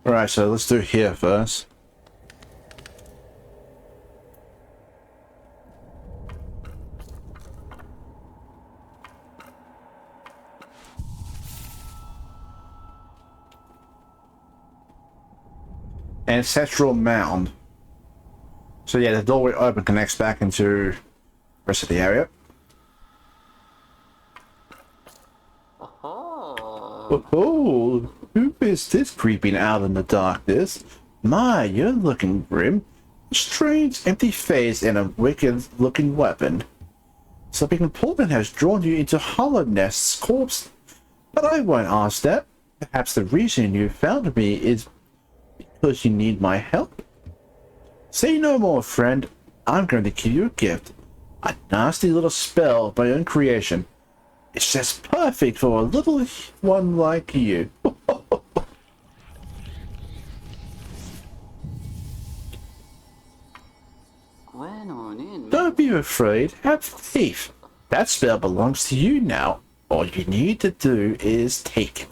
Alright, so let's do here first. Ancestral Mound. So yeah, the doorway open connects back into the rest of the area. Oh, who is this creeping out in the darkness? My, you're looking grim. A strange, empty face and a wicked-looking weapon. Something important has drawn you into Hollownest's corpse. But I won't ask that. Perhaps the reason you found me is because you need my help? Say no more, friend. I'm going to give you a gift. A nasty little spell of my own creation. It's just perfect for a little one like you. Don't be afraid. Have faith. That spell belongs to you now. All you need to do is take it.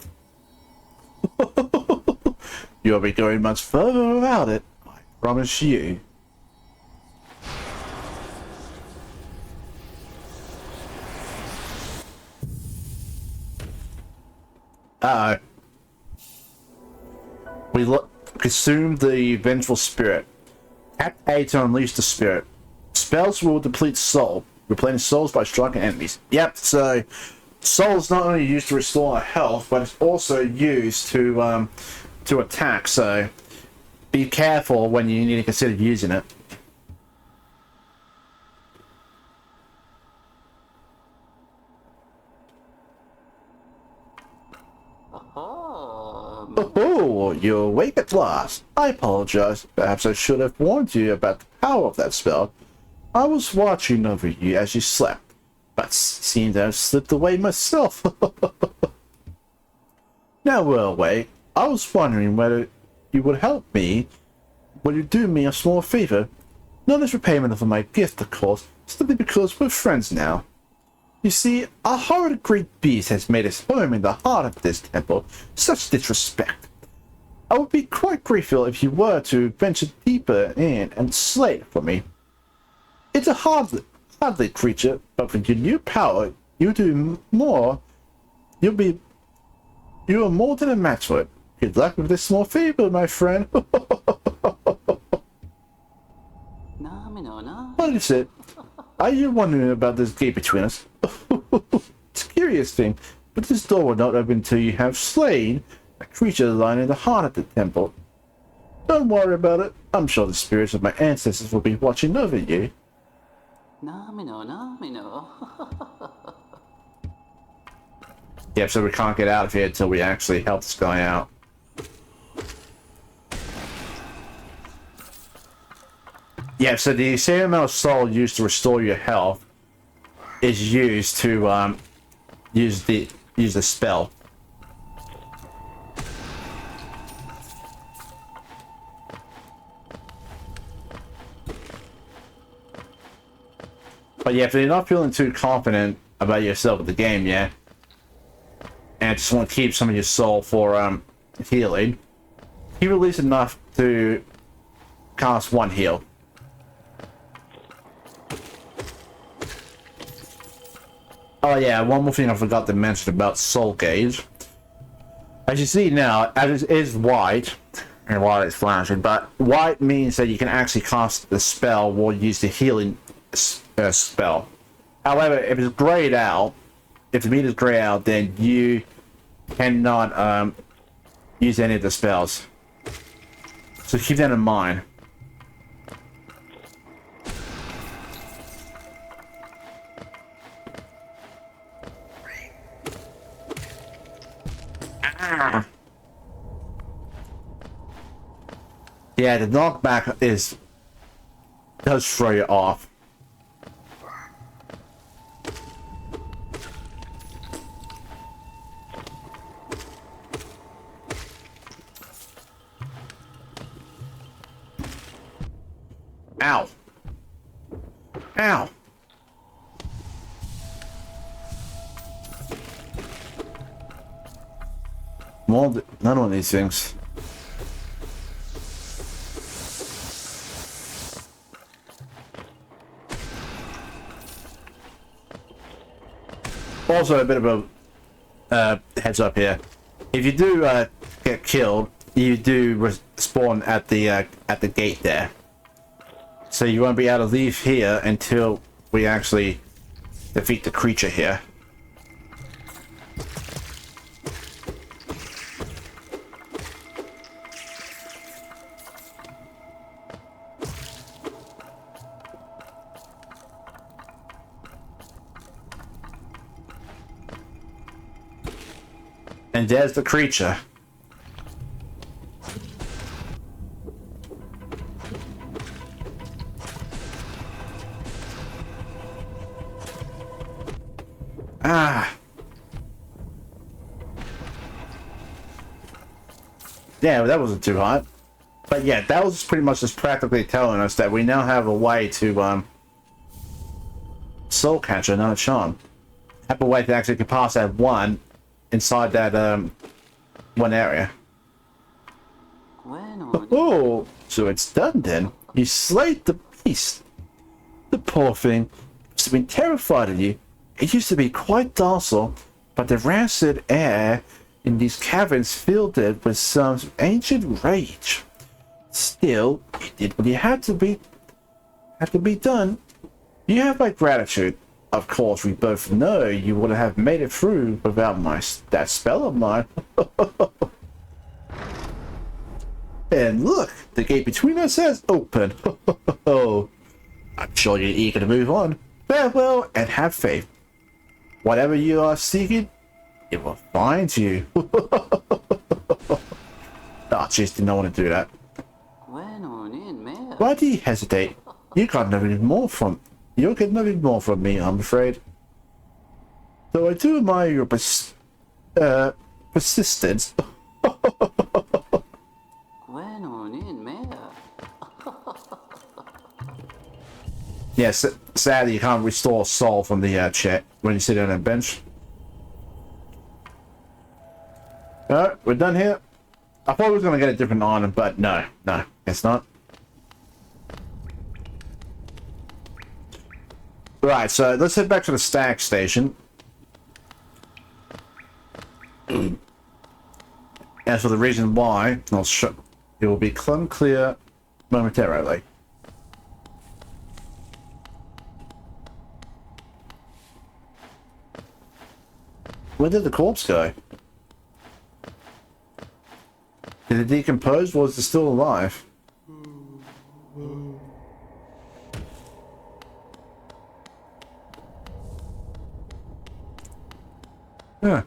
You'll be going much further without it. I promise you. Uh-oh. We consume the vengeful spirit. Tap A to unleash the spirit. Spells will deplete soul. Replenish souls by striking enemies. Yep, so soul is not only used to restore our health, but it's also used to attack, so be careful when you need to consider using it. Oh, you're awake at last. I apologize. Perhaps I should have warned you about the power of that spell. I was watching over you as you slept, but seemed to have slipped away myself. Now we're awake. I was wondering whether you would help me. Would you do me a small favor? Not as repayment for my gift, of course, simply because we're friends now. You see, a horrid great beast has made its home in the heart of this temple. Such disrespect. I would be quite grateful if you were to venture deeper in and slay it for me. It's a hardly creature, but with your new power, you do more. You are more than a match for it. Good luck with this small favor, my friend. What is it? Are you wondering about this gate between us? It's a curious thing, but this door will not open until you have slain a creature lying in the heart of the temple. Don't worry about it. I'm sure the spirits of my ancestors will be watching over you. Yep, so we can't get out of here until we actually help this guy out. Yeah, so the same amount of soul used to restore your health is used to use the spell. But yeah, if you're not feeling too confident about yourself with the game yet, and just want to keep some of your soul for healing, he released enough to cast one heal. Oh yeah, one more thing I forgot to mention about soul gauge. As you see now, as it is white, and while it's flashing, but white means that you can actually cast the spell or use the healing spell. However, if it's grayed out, if the meter's grayed out, then you cannot use any of the spells. So keep that in mind. Yeah, the knockback does throw you off. Ow. Ow. More none of these things. Also, a bit of a heads up here. If you do get killed, you do respawn at the gate there. So you won't be able to leave here until we actually defeat the creature here. And there's the creature. Ah. Yeah, that wasn't too hot. But yeah, that was pretty much just practically telling us that we now have a way to, soul catcher another charm. Have a way to actually pass that one inside that, one area. Oh, so it's done then. You slayed the beast. The poor thing must have been terrified of you. It used to be quite docile, but the rancid air in these caverns filled it with some ancient rage. Still, you did what you had to be done. You have my gratitude. Of course, we both know you would have made it through without that spell of mine. And look, the gate between us has opened. I'm sure you're eager to move on. Farewell and have faith. Whatever you are seeking, it will find you. Ah, jeez, did not want to do that. Why do you hesitate? You got nothing more from. You'll get nothing more from me, I'm afraid. Though I do admire your persistence. Yes, sadly you can't restore soul from the chat when you sit on a bench. Alright, we're done here. I thought we was gonna get a different item, but no, it's not. Right, so let's head back to the stag station. As for the reason why, I'll show it will become clear momentarily. Where did the corpse go? Did it decompose or is it still alive? Huh.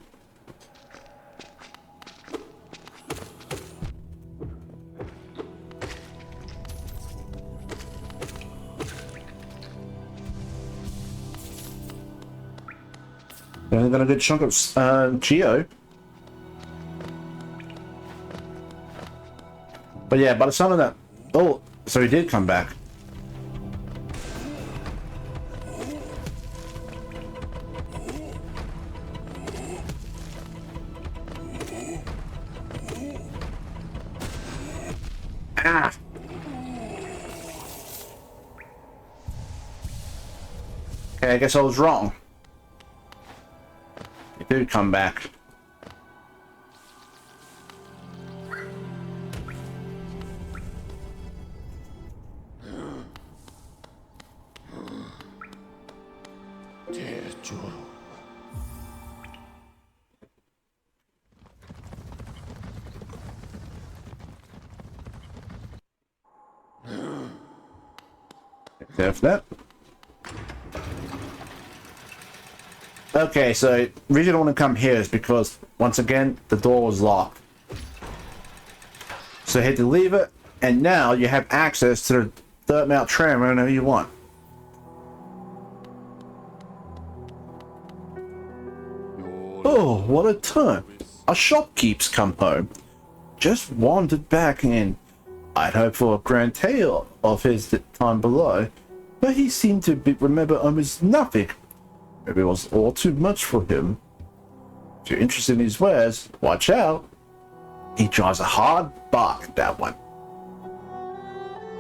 Only got a good chunk of Geo. But yeah, by the sound of that... Oh, so he did come back. Ah! Okay, I guess I was wrong. He did come back. There's that. Okay, so the reason I want to come here is because once again the door was locked. So hit the lever, and now you have access to the third mount tram whenever you want. Oh, what a turn! A shopkeep's come home. Just wandered back in. I'd hoped for a grand tale of his time below, but he seemed to remember almost nothing. Maybe it was all too much for him. If you're interested in his wares, watch out. He drives a hard bark, that one.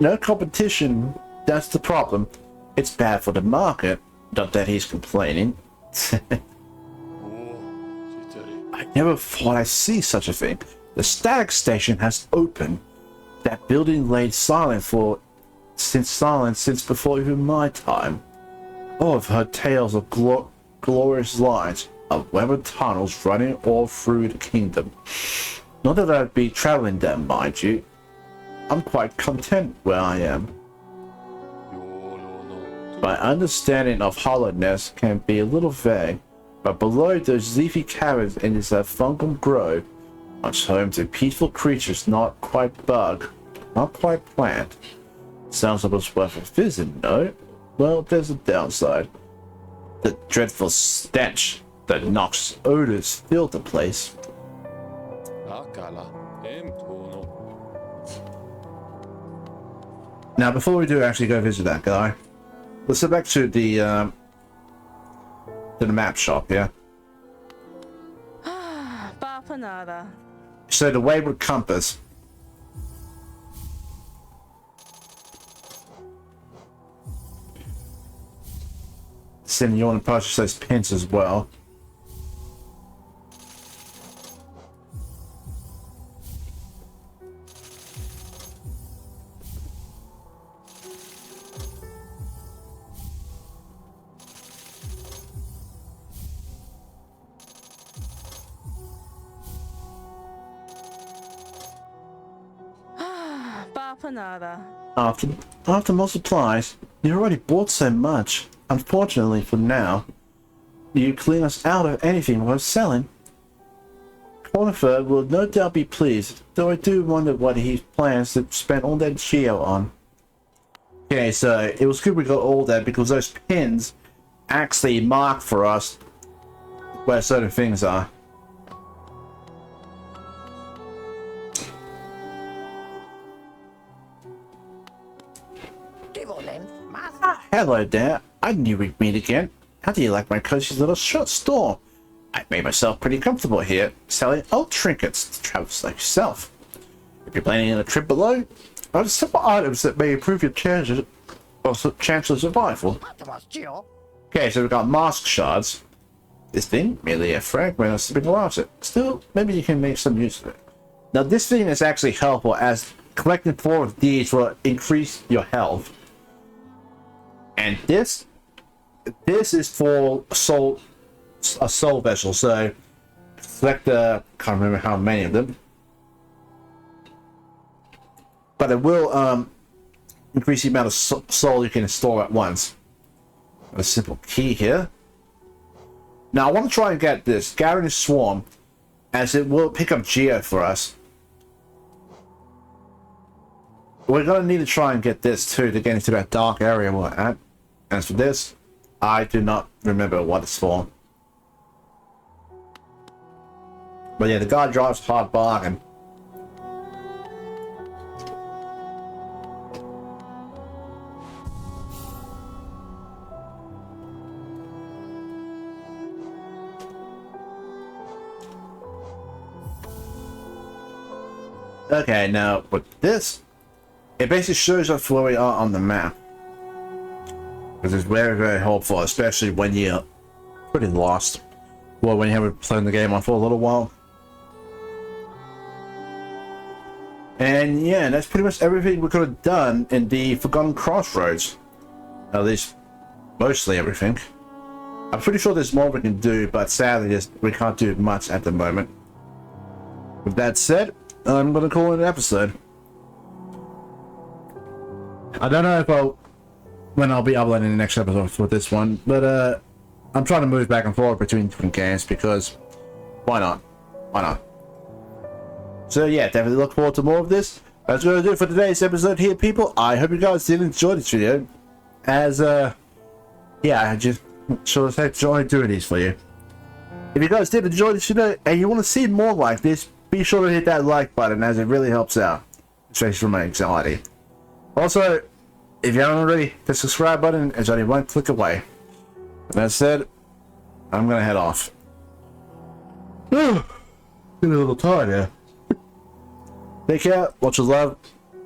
No competition, that's the problem. It's bad for the market. Not that he's complaining. I never thought I'd see such a thing. The stag station has opened. That building laid silent since before even my time. Oh, I've heard tales of glorious lines of weathered tunnels running all through the kingdom. Not that I'd be traveling them, mind you. I'm quite content where I am. My understanding of Hollownest can be a little vague, but below those leafy caverns in this fungal grove, much home to peaceful creatures not quite plant. Sounds like it's worth a visit, no? Well, there's a downside. The dreadful stench The noxious odors filled the place. Now, before we do actually go visit that guy, let's go back to the map shop here. So the wayward compass. Then you want to purchase those pins as well. After more supplies, you already bought so much. Unfortunately for now, you clean us out of anything worth selling. Cornifer will no doubt be pleased, though I do wonder what he plans to spend all that geo on. Okay, so it was good we got all that because those pins actually mark for us where certain things are. Hello there. I knew we'd meet again. How do you like my cozy little short store? I've made myself pretty comfortable here, selling old trinkets to travelers like yourself. If you're planning a trip below, are the simple items that may improve your chances of survival. Okay, so we've got mask shards. This thing, merely a fragment of something larger. Still, maybe you can make some use of it. Now this thing is actually helpful as collecting 4 of these will increase your health. And this is for a soul vessel, so select can't remember how many of them. But it will increase the amount of soul you can store at once. A simple key here. Now I want to try and get this Gathering Swarm, as it will pick up geo for us. We're gonna need to try and get this too to get into that dark area we're at. As for this, I do not remember what it's for. But yeah, the guy drives hard bargain. Okay, now with this, it basically shows us where we are on the map. Which is very, very helpful, especially when you're pretty lost. Well, when you haven't played the game on for a little while. And yeah, that's pretty much everything we could have done in the Forgotten Crossroads. At least, mostly everything. I'm pretty sure there's more we can do, but sadly, we can't do much at the moment. With that said, I'm going to call it an episode. I don't know when I'll be uploading the next episode for this one, but I'm trying to move back and forth between different games because why not? Why not? So yeah, definitely look forward to more of this. That's going to do it for today's episode here, people. I hope you guys did enjoy this video, as yeah, I just sure enjoy doing these for you. If you guys did enjoy this video and you want to see more like this, be sure to hit that like button, as it really helps out, especially for my anxiety. Also, if you haven't already, hit the subscribe button is only one click away. With that said, I'm gonna head off. Getting a little tired here. Take care, lots of love.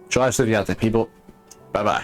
Try to stay out there, people. Bye bye.